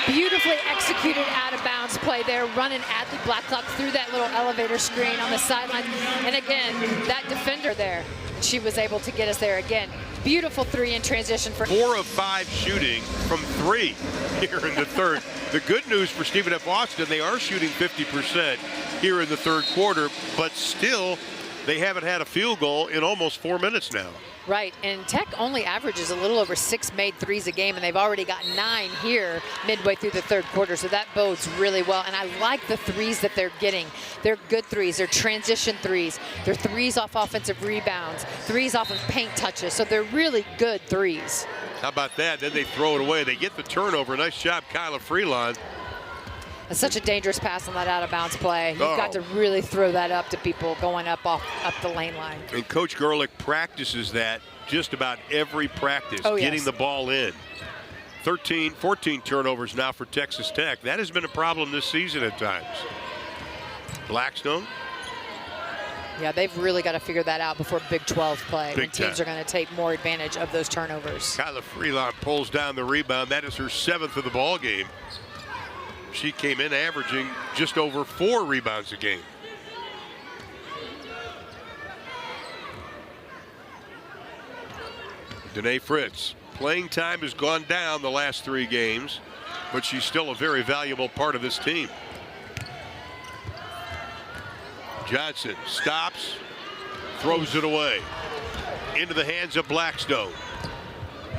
Beautifully executed out-of-bounds play there, running Adley Blacklock through that little elevator screen on the sideline. And again, that defender there, she was able to get us there again. Beautiful three in transition for 4 of 5 shooting from 3 here in the third. The good news for Stephen F. Austin, they are shooting 50% here in the third quarter, but still they haven't had a field goal in almost 4 minutes now. Right, and Tech only averages a little over 6 made threes a game, and they've already got 9 here midway through the third quarter, so that bodes really well. And I like the threes that they're getting. They're good threes, they're transition threes, they're threes off offensive rebounds, threes off of paint touches, so they're really good threes. How about that? Then they throw it away. They get the turnover. Nice job, Kyla Freelon. It's such a dangerous pass on that out-of-bounds play. You've got to really throw that up to people going up the lane line. And Coach Gerlich practices that just about every practice, getting the ball in. 14 turnovers now for Texas Tech. That has been a problem this season at times. Blackstone. Yeah, they've really got to figure that out before Big 12 play. When teams are going to take more advantage of those turnovers. Kyla Freelon pulls down the rebound. That is her 7th of the ball game. She came in averaging just over 4 rebounds a game. Danae Fritz, playing time has gone down the last 3 games, but she's still a very valuable part of this team. Johnson stops, throws it away. Into the hands of Blackstone.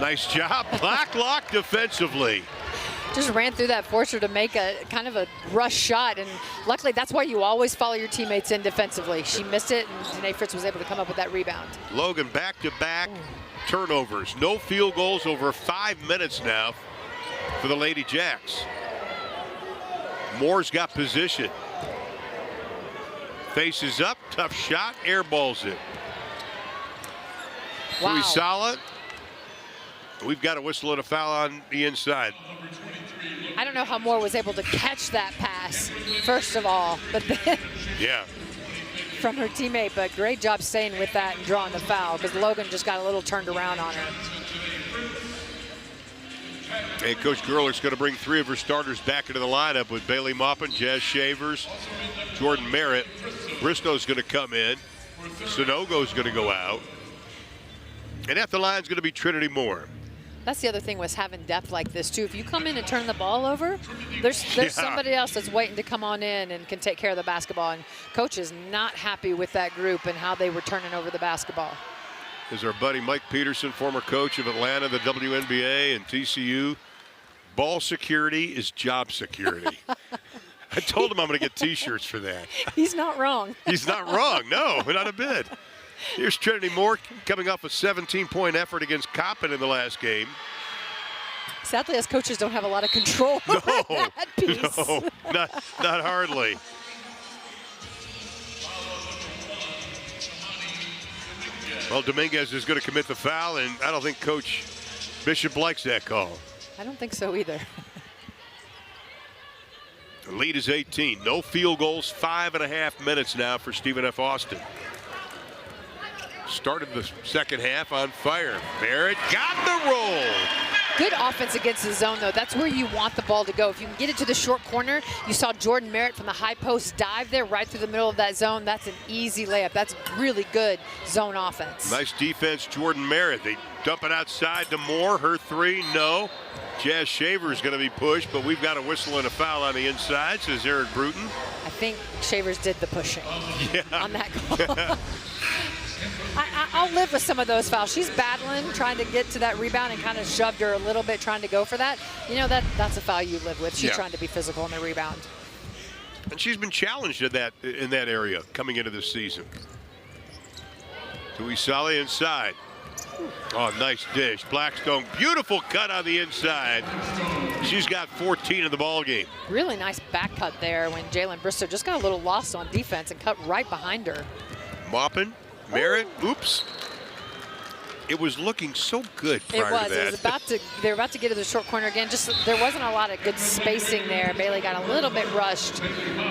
Nice job, Blacklock defensively. Just ran through that, forced her to make a kind of a rush shot, and luckily that's why you always follow your teammates in defensively. She missed it, and Danae Fritz was able to come up with that rebound. Logan back-to-back turnovers. No field goals over 5 minutes now for the Lady Jacks. Moore's got position. Faces up, tough shot, airballs it. Wow. Tuisala, we've got a whistle and a foul on the inside. I don't know how Moore was able to catch that pass, first of all, but then from her teammate, but great job staying with that and drawing the foul, because Logan just got a little turned around on her. And Coach Gerlich's going to bring 3 of her starters back into the lineup with Bailey Maupin, Jazz Shavers, Jordan Merritt. Bristow's going to come in. Sunogo's going to go out. And at the line's going to be Trinity Moore. That's the other thing was having depth like this, too. If you come in and turn the ball over, there's somebody else that's waiting to come on in and can take care of the basketball. And Coach is not happy with that group and how they were turning over the basketball. Is our buddy Mike Peterson, former coach of Atlanta, the WNBA, and TCU. Ball security is job security. I told him I'm going to get T-shirts for that. He's not wrong. He's not wrong. No, not a bit. Here's Trinity Moore coming off a 17-point effort against Coppin in the last game. Sadly, us coaches don't have a lot of control over that piece. No, not hardly. Well, Dominguez is going to commit the foul, and I don't think Coach Bishop likes that call. I don't think so either. The lead is 18. No field goals, 5.5 minutes now for Stephen F. Austin. Started the second half on fire. Barrett got the roll. Good offense against the zone, though. That's where you want the ball to go. If you can get it to the short corner, you saw Jordan Merritt from the high post dive there right through the middle of that zone. That's an easy layup. That's really good zone offense. Nice defense, Jordan Merritt. They dump it outside to Moore. Her 3, no. Jazz Shaver is going to be pushed, but we've got a whistle and a foul on the inside, says Eric Bruton. I think Shavers did the pushing on that call. I'll live with some of those fouls. She's battling, trying to get to that rebound and kind of shoved her a little bit trying to go for that. You know, that's a foul you live with. She's trying to be physical in the rebound. And she's been challenged in that area coming into this season. Tuisala inside. Oh, nice dish. Blackstone, beautiful cut on the inside. She's got 14 in the ball game. Really nice back cut there when Jalen Bristow just got a little lost on defense and cut right behind her. Maupin, Merritt, oops. It was looking so good prior to that. It was they were about to get to the short corner again. Just there wasn't a lot of good spacing there. Bailey got a little bit rushed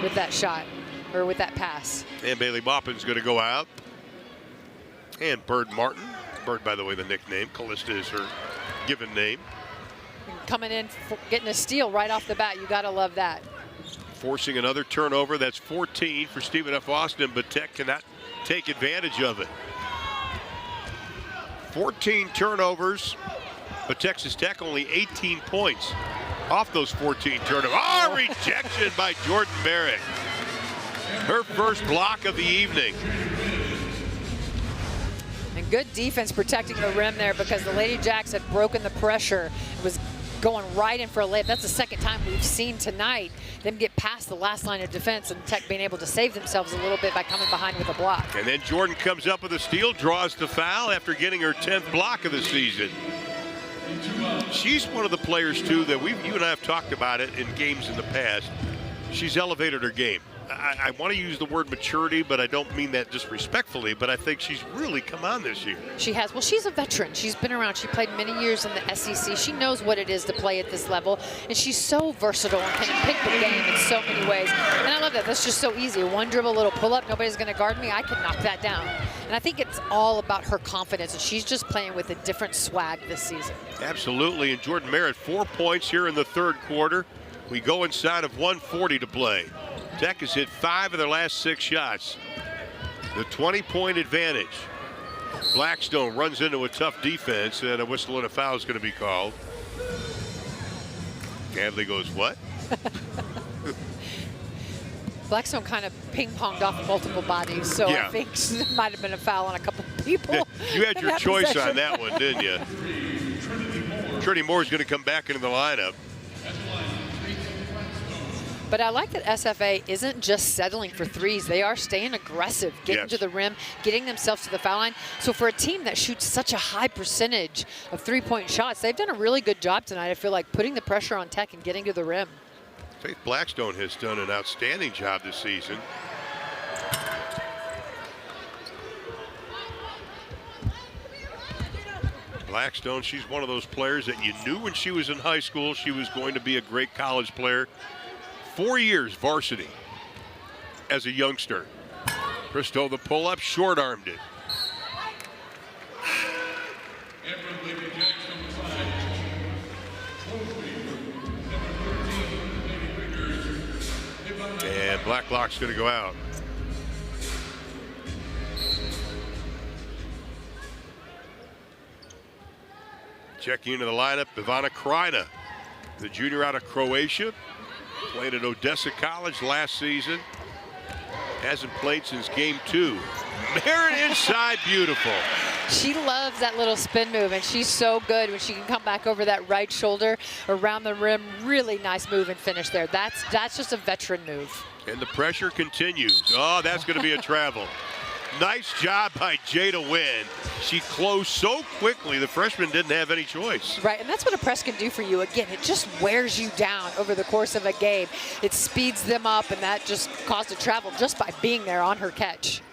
with that shot, or with that pass. And Bailey Maupin's going to go out. And Bird Martin. Bird, by the way, the nickname. Callista is her given name. coming in, getting a steal right off the bat. You got to love that. Forcing another turnover. That's 14 for Stephen F. Austin, but Tech cannot take advantage of it. 14 turnovers, but Texas Tech only 18 points off those 14 turnovers. Oh, rejection by Jordan Merritt. Her first block of the evening. And good defense protecting the rim there because the Lady Jacks had broken the pressure. It was going right in for a layup. That's the second time we've seen tonight them get past the last line of defense and Tech being able to save themselves a little bit by coming behind with a block. And then Jordan comes up with a steal, draws the foul after getting her 10th block of the season. She's one of the players, too, that you and I have talked about it in games in the past. She's elevated her game. I want to use the word maturity, but I don't mean that disrespectfully, but I think she's really come on this year. She has. Well, she's a veteran. She's been around. She played many years in the SEC. She knows what it is to play at this level, and she's so versatile and can pick the game in so many ways. And I love that. That's just so easy. One dribble, little pull-up, nobody's going to guard me. I can knock that down. And I think it's all about her confidence, and she's just playing with a different swag this season. Absolutely, and Jordan Merritt, 4 points here in the third quarter. We go inside of 1:40 to play. Tech has hit 5 of their last 6 shots. The 20-point advantage. Blackstone runs into a tough defense, and a whistle and a foul is going to be called. Hadley goes, what? Blackstone kind of ping-ponged off multiple bodies, so Yeah. I think it might have been a foul on a couple people. You had in your that choice possession. on that one, didn't you? Trinity Moore's going to come back into the lineup. But I like that SFA isn't just settling for threes. They are staying aggressive, getting Yes. to the rim, getting themselves to the foul line. So for a team that shoots such a high percentage of three-point shots, they've done a really good job tonight, I feel like, putting the pressure on Tech and getting to the rim. Faith Blackstone has done an outstanding job this season. Blackstone, she's one of those players that you knew when she was in high school she was going to be a great college player. 4 years varsity as a youngster. Christo, the pull-up, short-armed it. And Blacklock's going to go out. Checking into the lineup, Ivana Krajina, the junior out of Croatia. Played at Odessa College last season. Hasn't played since game 2. Merritt inside, beautiful. She loves that little spin move, and she's so good when she can come back over that right shoulder around the rim. Really nice move and finish there. That's just a veteran move. And the pressure continues. Oh, that's going to be a travel. Nice job by Jada Wynn. She closed so quickly, the freshman didn't have any choice. Right, and that's what a press can do for you. Again, it just wears you down over the course of a game. It speeds them up, and that just caused a travel just by being there on her catch.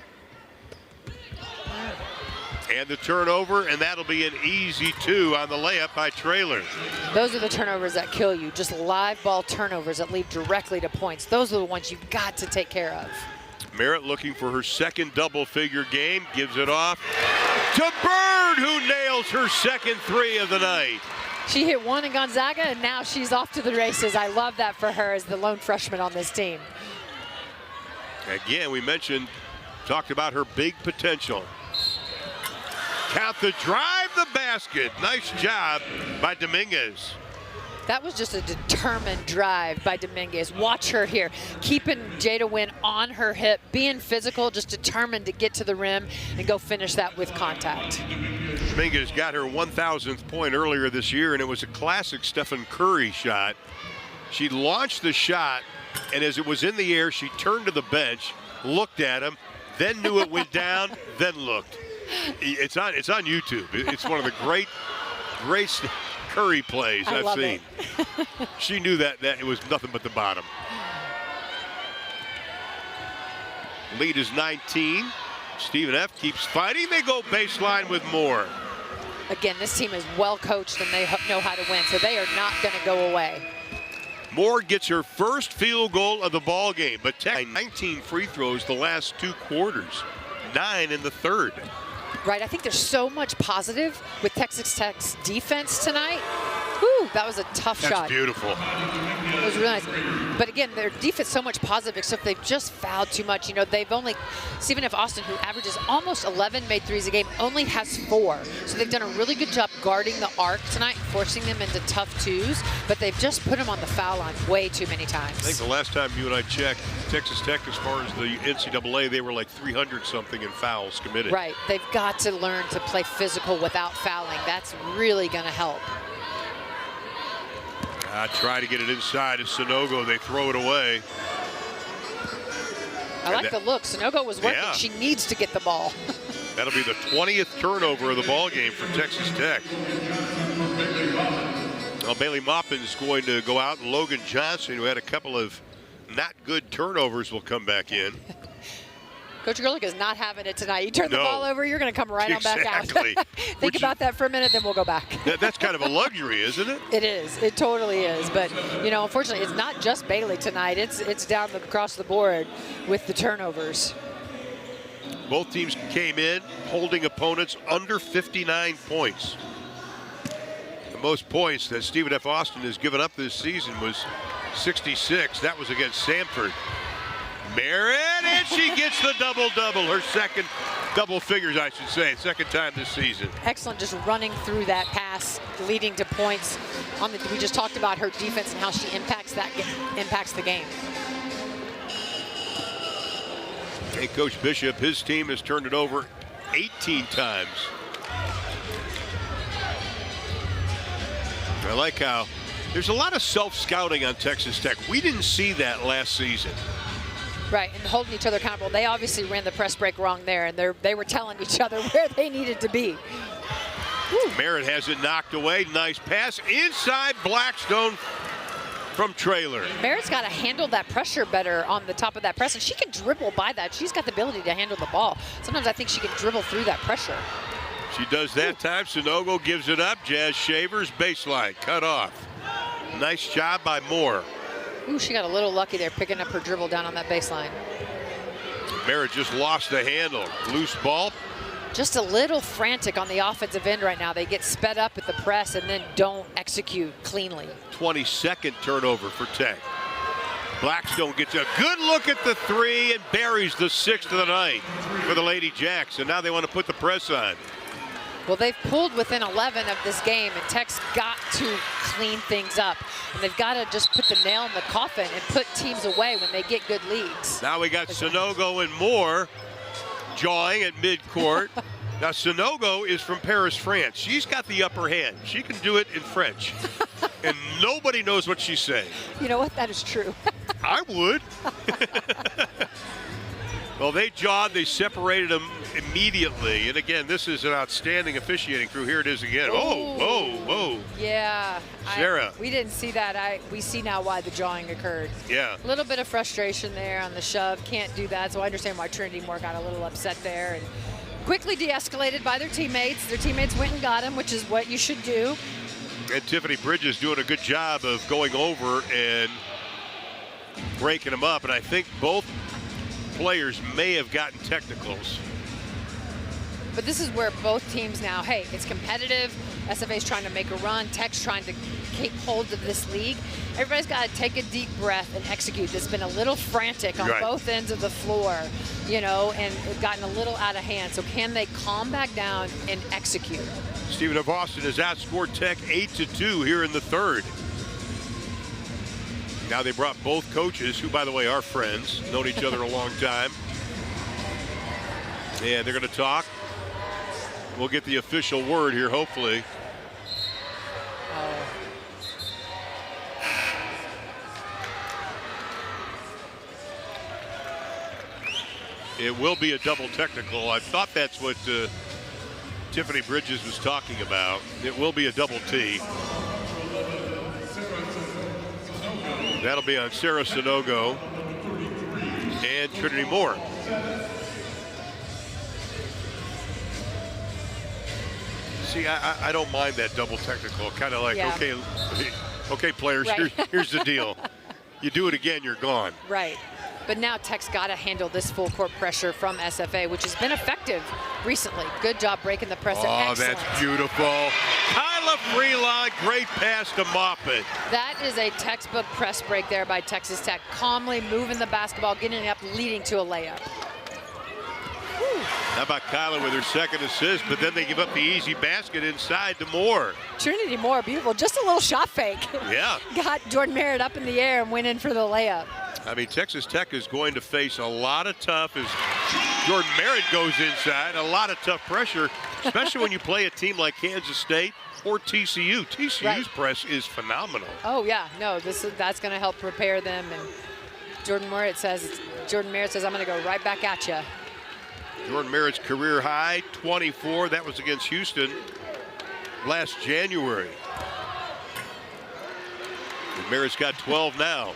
And the turnover, and that'll be an easy 2 on the layup by Traylor. Those are the turnovers that kill you. Just live ball turnovers that lead directly to points. Those are the ones you've got to take care of. Merritt looking for her second double-figure game, gives it off to Bird, who nails her second 3 of the night. She hit 1 in Gonzaga, and now she's off to the races. I love that for her as the lone freshman on this team. Again, we talked about her big potential. Count the drive, the basket. Nice job by Dominguez. That was just a determined drive by Dominguez. Watch her here, keeping Jada Wynn on her hip, being physical, just determined to get to the rim and go finish that with contact. Dominguez got her 1,000th point earlier this year, and it was a classic Stephen Curry shot. She launched the shot, and as it was in the air, she turned to the bench, looked at him, then knew it went down, then looked. It's on YouTube. It's one of the great Curry plays I've seen. She knew that it was nothing but the bottom. Lead is 19. Stephen F. keeps fighting. They go baseline with Moore. Again, this team is well coached and they know how to win, so they are not going to go away. Moore gets her first field goal of the ball game, but Tech 19 free throws the last 2 quarters, 9 in the third. Right, I think there's so much positive with Texas Tech's defense tonight. Whew, that was a tough That's shot. beautiful. It was really nice. But again, their defense so much positive, except they've just fouled too much. You know, they've only, Stephen F. Austin, who averages almost 11 made threes a game, only has 4. So they've done a really good job guarding the arc tonight, forcing them into tough twos, but they've just put them on the foul line way too many times. I think the last time you and I checked, Texas Tech, as far as the NCAA, they were like 300-something in fouls committed. Right. They've got to learn to play physical without fouling. That's really going to help. Try to get it inside of Sanogo. They throw it away. I like the look. Sanogo was working. Yeah. She needs to get the ball. That'll be the 20th turnover of the ball game for Texas Tech. Well, Bailey Maupin's going to go out, and Logan Johnson, who had a couple of not good turnovers, will come back in. Coach Gerlich is not having it tonight. You turn the No. ball over, you're going to come right on back out. Exactly. Think about that for a minute, then we'll go back. That's kind of a luxury, isn't it? It is. It totally is. But, you know, unfortunately, it's not just Bailey tonight. It's down across the board with the turnovers. Both teams came in holding opponents under 59 points. The most points that Stephen F. Austin has given up this season was 66. That was against Samford. Merritt, and she gets the double-double, her second double figures, I should say, second time this season. Excellent, just running through that pass, leading to points. We just talked about her defense and how she impacts the game. Hey, Coach Bishop, his team has turned it over 18 times. I like how there's a lot of self-scouting on Texas Tech. We didn't see that last season. Right, and holding each other accountable. They obviously ran the press break wrong there, and they were telling each other where they needed to be. Woo. Merritt has it knocked away. Nice pass inside Blackstone from Traylor. Merritt's got to handle that pressure better on the top of that press, and she can dribble by that. She's got the ability to handle the ball. Sometimes I think she can dribble through that pressure. She does that time. Sanogo gives it up. Jazz Shavers, baseline, cut off. Nice job by Moore. Ooh, she got a little lucky there picking up her dribble down on that baseline. Merritt just lost the handle. Loose ball. Just a little frantic on the offensive end right now. They get sped up at the press and then don't execute cleanly. 22nd turnover for Tech. Blackstone gets a good look at the three and buries the 6th of the night for the Lady Jacks. And now they want to put the press on. Well, they've pulled within 11 of this game, and Tech's got to clean things up. And they've got to just put the nail in the coffin and put teams away when they get good leads. Now we got Sanogo and Moore jawing at midcourt. Now Sanogo is from Paris, France. She's got the upper hand. She can do it in French. And nobody knows what she's saying. You know what? That is true. I would. Well, they jawed. They separated them immediately. And again, this is an outstanding officiating crew. Here it is again. Oh, whoa, whoa. Yeah. Sarah. We didn't see that. We see now why the jawing occurred. Yeah. A little bit of frustration there on the shove. Can't do that. So I understand why Trinity Moore got a little upset there. And quickly de-escalated by their teammates. Their teammates went and got him, which is what you should do. And Tiffany Bridges doing a good job of going over and breaking them up. And I think both players may have gotten technicals. But this is where both teams now, hey, it's competitive. SFA's trying to make a run. Tech's trying to keep hold of this league. Everybody's got to take a deep breath and execute. It's been a little frantic on both ends of the floor, you know, and it's gotten a little out of hand. So can they calm back down and execute? Stephen F. Austin has outscored Tech 8-2 here in the third. Now they brought both coaches, who, by the way, are friends, known each other a long time. And they're going to talk. We'll get the official word here, hopefully. It will be a double technical. I thought that's what Tiffany Bridges was talking about. It will be a double T. That'll be on Sarah Sanogo and Trinity Moore. See, I don't mind that double technical. Kind of like, okay, players, right. here's the deal. You do it again, you're gone. Right. But now Tech's got to handle this full court pressure from SFA, which has been effective recently. Good job breaking the press. Oh, Excellent. that's beautiful. Kyla Freelon, great pass to Maupin. That is a textbook press break there by Texas Tech. Calmly moving the basketball, getting it up, leading to a layup. How about Kyla with her second assist, but then they give up the easy basket inside to Moore. Trinity Moore, beautiful. Just a little shot fake. Yeah. Got Jordan Merritt up in the air and went in for the layup. I mean, Texas Tech is going to face a lot of tough as Jordan Merritt goes inside, a lot of tough pressure, especially when you play a team like Kansas State or TCU. TCU's press is phenomenal. Oh, yeah. No, that's going to help prepare them. And Jordan Merritt says, I'm going to go right back at you. Jordan Merritt's career high, 24. That was against Houston last January. And Merritt's got 12 now.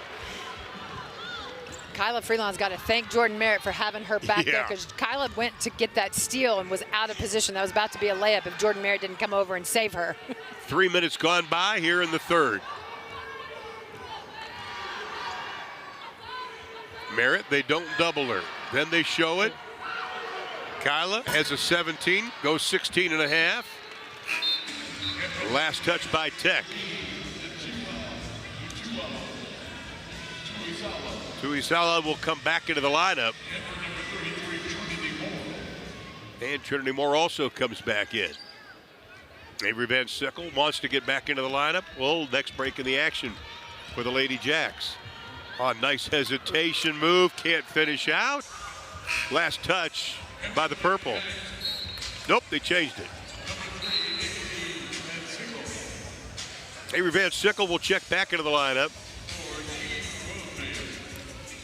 Kyla Freelon's got to thank Jordan Merritt for having her back there, because Kyla went to get that steal and was out of position. That was about to be a layup if Jordan Merritt didn't come over and save her. 3 minutes gone by here in the third. Merritt, they don't double her. Then they show it. Kyla has a 17, goes 16 and a half. Last touch by Tech. Tuisala will come back into the lineup. And Trinity Moore also comes back in. Avery Van Sickle wants to get back into the lineup. Well, next break in the action for the Lady Jacks. Oh, nice hesitation move, can't finish out. Last touch by the purple. Nope, they changed it. Avery Van Sickle will check back into the lineup.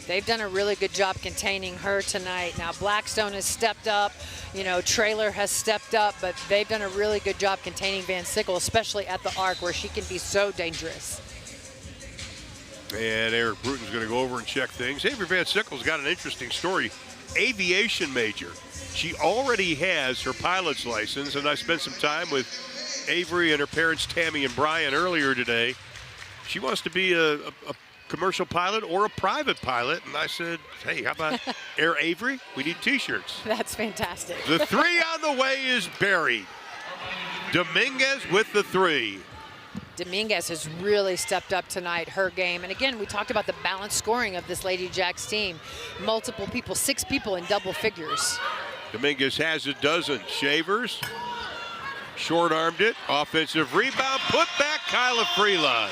They've done a really good job containing her tonight. Now, Blackstone has stepped up. You know, Traylor has stepped up, but they've done a really good job containing Van Sickle, especially at the arc where she can be so dangerous. And Eric Bruton's going to go over and check things. Avery Van Sickle's got an interesting story. Aviation major. She already has her pilot's license, and I spent some time with Avery and her parents, Tammy and Brian, earlier today. She wants to be a commercial pilot or a private pilot, and I said, hey, how about Air Avery? We need t-shirts. That's fantastic. The three on the way is buried. Dominguez with the three. Dominguez has really stepped up tonight, her game. And again, we talked about the balanced scoring of this Lady Jacks team. Multiple people, 6 people in double figures. Dominguez has a dozen. Shavers short-armed it. Offensive rebound, put back Kyla Freelon.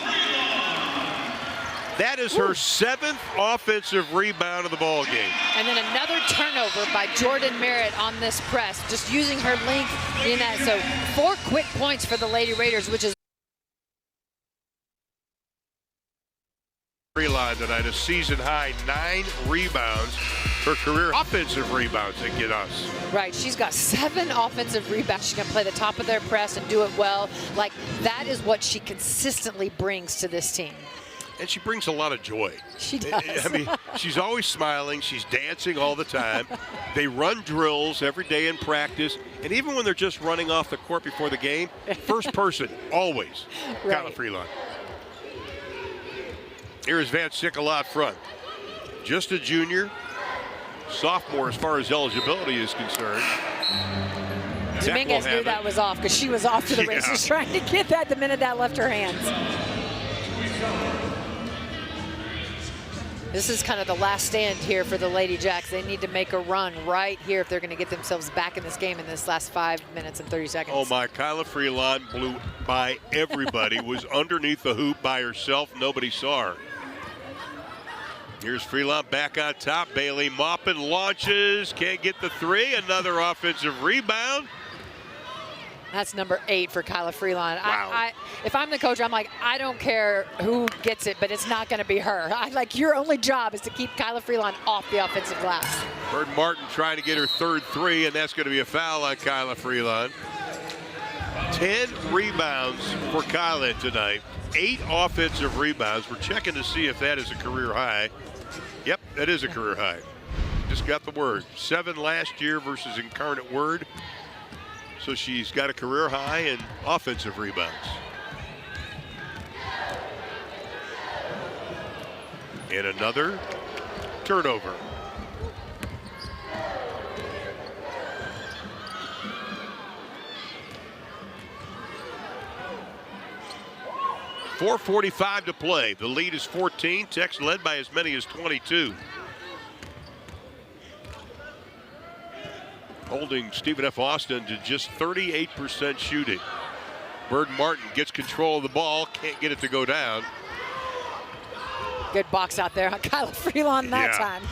That is her 7th offensive rebound of the ball game. And then another turnover by Jordan Merritt on this press, just using her length in that. So 4 quick points for the Lady Raiders, which is Freelon tonight, a season high 9 rebounds. Her career offensive rebounds that get us. right. She's got 7 offensive rebounds. She can play the top of their press and do it well. Like, that is what she consistently brings to this team. And she brings a lot of joy. She does. I mean, she's always smiling. She's dancing all the time. They run drills every day in practice. And even when they're just running off the court before the game, first person, always, Right. Kyla Freelon. Here's Van Sickle out front. Just a junior, sophomore as far as eligibility is concerned. Dominguez knew that was off because she was off to the races trying to get that the minute that left her hands. This is kind of the last stand here for the Lady Jacks. They need to make a run right here if they're going to get themselves back in this game in this last 5 minutes and 30 seconds. Oh my, Kyla Freelon blew by everybody, was underneath the hoop by herself. Nobody saw her. Here's Freelon back on top. Bailey Maupin launches, can't get the 3. Another offensive rebound. That's number 8 for Kyla Freelon. Wow. If I'm the coach, I'm like, I don't care who gets it, but it's not going to be her. Your only job is to keep Kyla Freelon off the offensive glass. Bird Martin trying to get her 3rd 3, and that's going to be a foul on Kyla Freelon. 10 rebounds for Kyla tonight. 8 offensive rebounds. We're checking to see if that is a career high. Yep, that is a career high. Just got the word. 7 last year versus Incarnate Word. So she's got a career high in offensive rebounds. And another turnover. .445 to play. The lead is 14. Tech's led by as many as 22. Holding Stephen F. Austin to just 38% shooting. Bird Martin gets control of the ball, can't get it to go down. Good box out there on Kyla Freelon that time.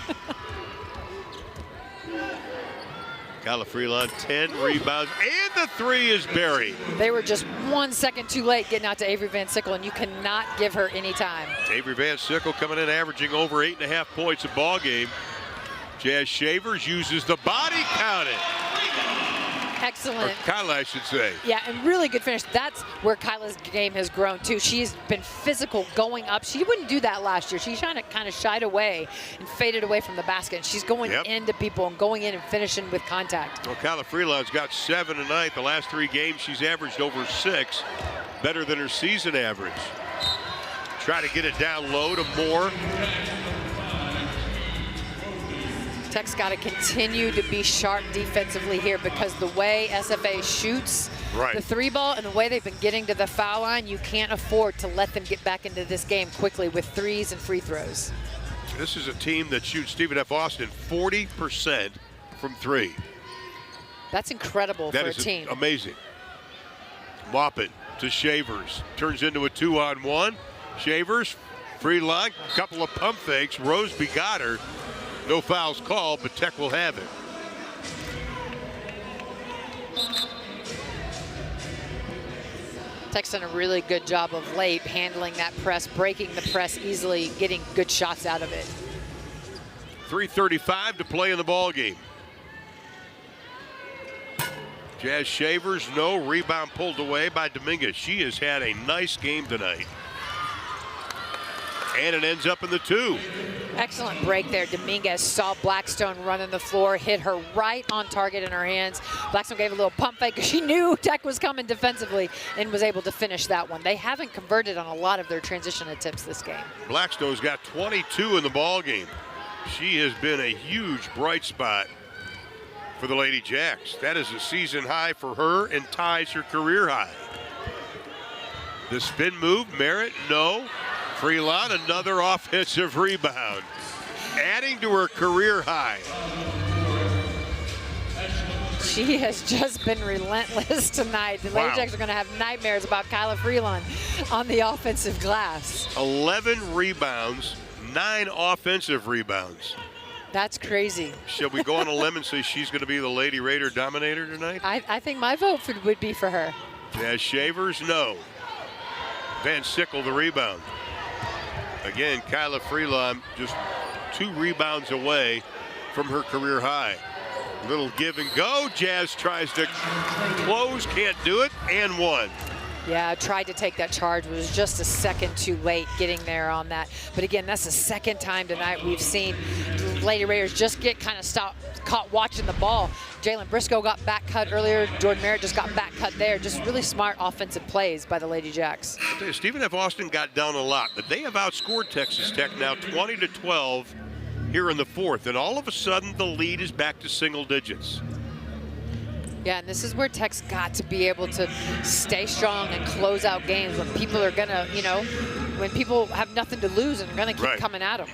Kyla Freelon, 10 rebounds, and the three is buried. They were just 1 second too late getting out to Avery Van Sickle, and you cannot give her any time. Avery Van Sickle coming in averaging over 8.5 points a ball game. Jazz Shavers uses the body count it. Excellent. Or Kyla, I should say. Yeah, and really good finish. That's where Kyla's game has grown too. She's been physical going up. She wouldn't do that last year. She kind of shied away and faded away from the basket. She's going into people and going in and finishing with contact. Well, Kyla Freelon's got 7 tonight. The last 3 games, she's averaged over 6, better than her season average. Try to get it down low to Moore. Tech's got to continue to be sharp defensively here, because the way SFA shoots the 3-ball and the way they've been getting to the foul line, you can't afford to let them get back into this game quickly with threes and free throws. This is a team that shoots Stephen F. Austin 40% from 3. That's incredible for a team. That is amazing. Moppet to Shavers. Turns into a 2-on-1. Shavers, free line, couple of pump fakes. Roseby got her. No fouls called, but Tech will have it. Tech's done a really good job of late handling that press, breaking the press easily, getting good shots out of it. 3:35 to play in the ball game. Jazz Shavers, no rebound pulled away by Dominguez. She has had a nice game tonight. And it ends up in the 2. Excellent break there. Dominguez saw Blackstone running the floor, hit her right on target in her hands. Blackstone gave a little pump fake because she knew Tech was coming defensively and was able to finish that one. They haven't converted on a lot of their transition attempts this game. Blackstone's got 22 in the ball game. She has been a huge bright spot for the Lady Jacks. That is a season high for her and ties her career high. The spin move, Merritt, no. Freelon, another offensive rebound, adding to her career high. She has just been relentless tonight. The Lady Jacks are going to have nightmares about Kyla Freelon on the offensive glass. 11 rebounds, 9 offensive rebounds. That's crazy. Shall we go on a limb and say she's going to be the Lady Raider dominator tonight? I think my vote would be for her. Jazz Shavers, no. Van Sickle, the rebound. Again, Kyla Freelon just 2 rebounds away from her career high. Little give and go. Jazz tries to close, can't do it, and 1. Yeah, tried to take that charge, was just a second too late getting there on that. But again, that's the second time tonight we've seen the Lady Raiders just get kind of caught watching the ball. Jalen Briscoe got back cut earlier. Jordan Merritt just got back cut there. Just really smart offensive plays by the Lady Jacks. Stephen F. Austin got down a lot, but they have outscored Texas Tech now 20-12 here in the 4th. And all of a sudden, the lead is back to single digits. Yeah, and this is where Tech's got to be able to stay strong and close out games when people are going to, when people have nothing to lose and are going to keep coming at them.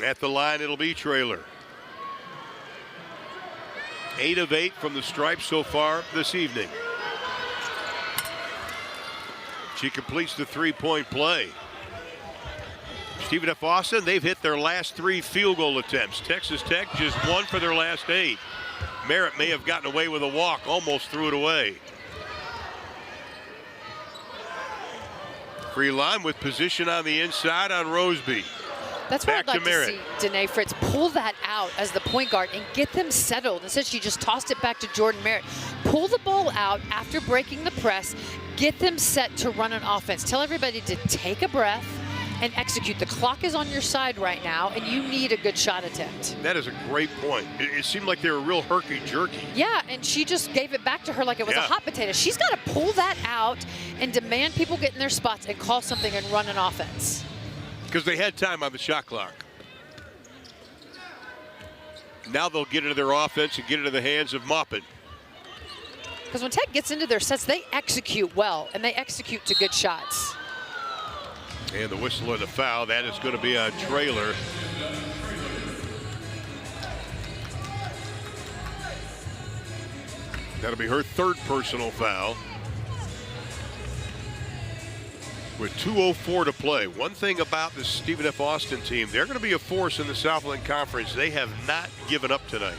At the line, it'll be Traylor. 8 of 8 from the stripe so far this evening. She completes the 3-point play. Stephen F. Austin, they've hit their last 3 field goal attempts. Texas Tech just 1 for their last 8. Merritt may have gotten away with a walk, almost threw it away. Freelon with position on the inside on Roseby. That's what I'd like to see Danae Fritz pull that out as the point guard and get them settled. Instead, she just tossed it back to Jordan Merritt. Pull the ball out after breaking the press, get them set to run an offense. Tell everybody to take a breath and execute. The clock is on your side right now, and you need a good shot attempt. That is a great point. It seemed like they were real herky-jerky. Yeah, and she just gave it back to her like it was a hot potato. She's got to pull that out and demand people get in their spots and call something and run an offense. Because they had time on the shot clock. Now they'll get into their offense and get into the hands of Maupin. Because when Tech gets into their sets, they execute well, and they execute to good shots. And the whistle and the foul, that is going to be on Traylor. That'll be her third personal foul. With 2:04 to play. One thing about this Stephen F. Austin team, they're going to be a force in the Southland Conference. They have not given up tonight.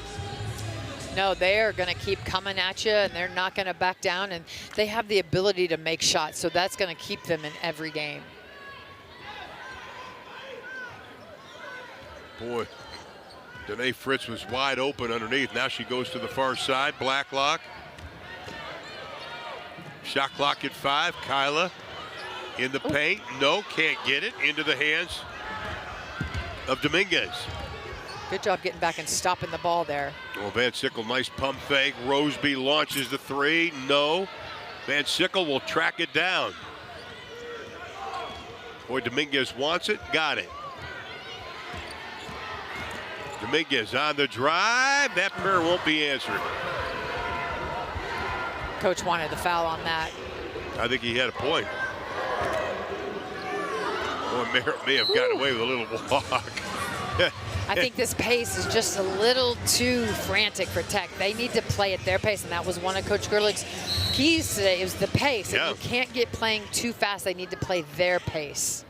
No, they are going to keep coming at you, and they're not going to back down, and they have the ability to make shots, so that's going to keep them in every game. Boy, Danae Fritz was wide open underneath. Now she goes to the far side. Blacklock. Shot clock at 5. Kyla in the paint. No, can't get it. Into the hands of Dominguez. Good job getting back and stopping the ball there. Well, Van Sickle, nice pump fake. Roseby launches the 3. No. Van Sickle will track it down. Boy, Dominguez wants it. Got it. Dominguez on the drive. That prayer won't be answered. Coach wanted the foul on that. I think he had a point. Boy, Merritt may have gotten away with a little walk. I think this pace is just a little too frantic for Tech. They need to play at their pace, and that was one of Coach Gerlich's keys today, is the pace. Yeah. And you can't get playing too fast. They need to play their pace.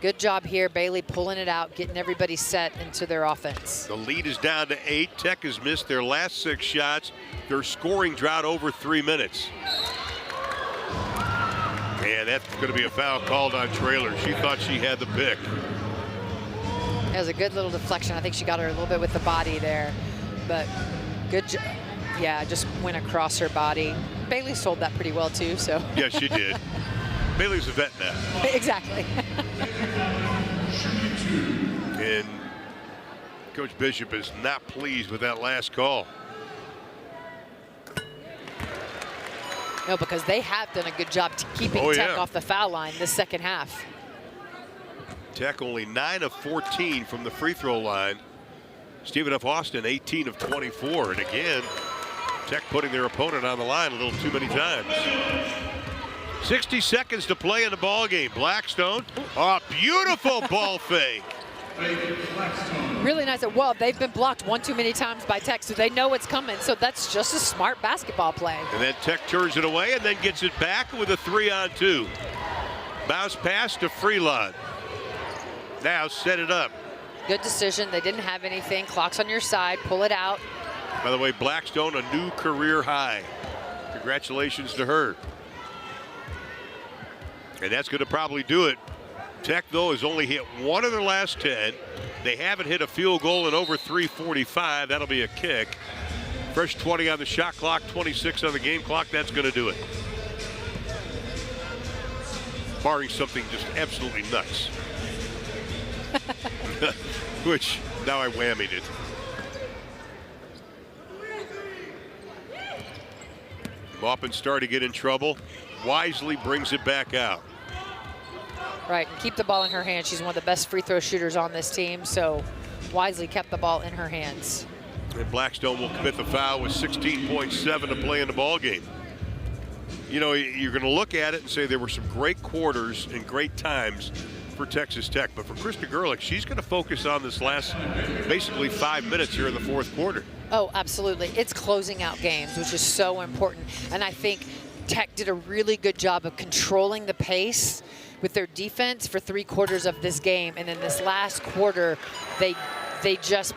Good job here, Bailey pulling it out, getting everybody set into their offense. The lead is down to 8. Tech has missed their last 6 shots. Their scoring drought over 3 minutes. And that's going to be a foul called on Traylor. She thought she had the pick. It was a good little deflection. I think she got her a little bit with the body there, but good job. Yeah, just went across her body. Bailey sold that pretty well too, so. Yeah, she did. Bailey's a vet now. Exactly. And Coach Bishop is not pleased with that last call. No, because they have done a good job keeping Tech off the foul line this second half. Tech only 9 of 14 from the free throw line. Stephen F. Austin 18 of 24. And again, Tech putting their opponent on the line a little too many times. 60 seconds to play in the ball game. Blackstone, a beautiful ball fake. Really nice. Well, they've been blocked one too many times by Tech, so they know what's coming. So that's just a smart basketball play. And then Tech turns it away and then gets it back with a 3-on-2. Bounce pass to Freelon. Now set it up. Good decision. They didn't have anything. Clock's on your side. Pull it out. By the way, Blackstone, a new career high. Congratulations to her. And that's going to probably do it. Tech, though, has only hit 1 of their last 10. They haven't hit a field goal in over 3:45. That'll be a kick. Fresh 20 on the shot clock, 26 on the game clock. That's going to do it. Barring something just absolutely nuts. Which, now I whammied it. Maupin starting to get in trouble. Wisely brings it back out. Right, and keep the ball in her hands. She's one of the best free throw shooters on this team, so wisely kept the ball in her hands. And Blackstone will commit the foul with 16.7 to play in the ball game. You know, you're going to look at it and say there were some great quarters and great times for Texas Tech, but for Krista Gerlich, she's going to focus on this last basically 5 minutes here in the fourth quarter. Oh, absolutely. It's closing out games, which is so important. And I think Tech did a really good job of controlling the pace with their defense for 3/4 of this game. And in this last quarter, they just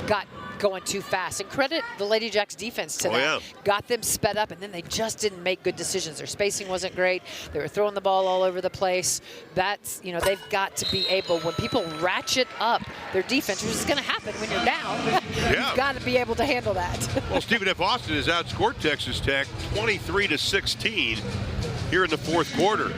got going too fast. And credit the Lady Jacks defense to that. Yeah. Got them sped up, and then they just didn't make good decisions. Their spacing wasn't great. They were throwing the ball all over the place. That's, you know, they've got to be able, when people ratchet up their defense, which is going to happen when you're down, Yeah. you've got to be able to handle that. Well, Stephen F. Austin has outscored Texas Tech 23-16 here in the fourth quarter.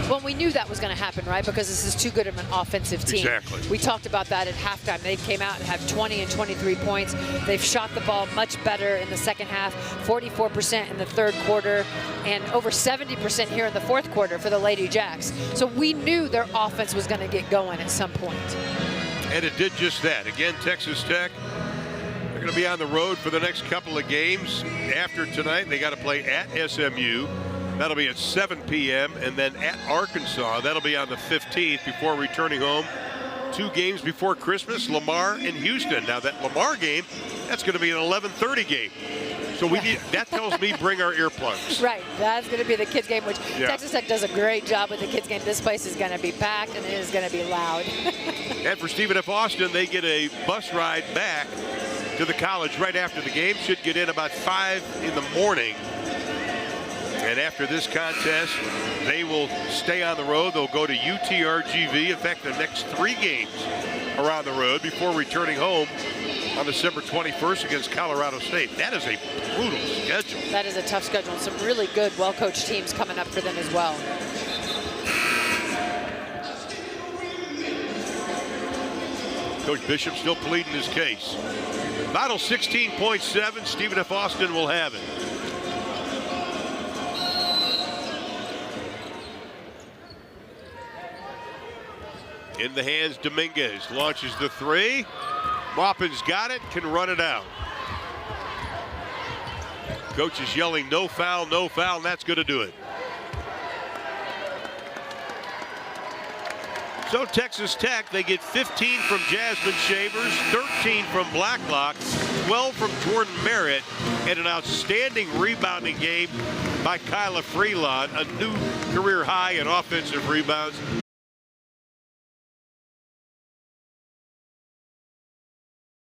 Well, we knew that was going to happen, right? Because this is too good of an offensive team. Exactly. We talked about that at halftime. They came out and had 20 and 23 points. They've shot the ball much better in the second half, 44% in the third quarter, and over 70% here in the fourth quarter for the Lady Jacks. So we knew their offense was going to get going at some point. And it did just that. Again, Texas Tech, a to be on the road for the next couple of games. After tonight, they got to play at SMU. That'll be at 7 p.m. and then at Arkansas. That'll be on the 15th before returning home 2 games before Christmas, Lamar and Houston. Now that Lamar game, that's going to be an 11:30 game. So that tells me bring our earplugs. Right, that's going to be the kids game, which Texas Tech does a great job with the kids game. This place is going to be packed and it is going to be loud. And for Stephen F. Austin, they get a bus ride back to the college right after the game. Should get in about 5 in the morning. And after this contest, they will stay on the road. They'll go to UTRGV. In fact, the next 3 games are on the road before returning home on December 21st against Colorado State. That is a brutal schedule. That is a tough schedule. Some really good, well-coached teams coming up for them as well. Coach Bishop still pleading his case. Final 16.7. Stephen F. Austin will have it. In the hands, Dominguez launches the 3. Maupin's got it, can run it out. Coach is yelling, no foul, and that's going to do it. So Texas Tech, they get 15 from Jasmine Shavers, 13 from Blacklock, 12 from Jordan Merritt, and an outstanding rebounding game by Kyla Freelon, a new career high in offensive rebounds.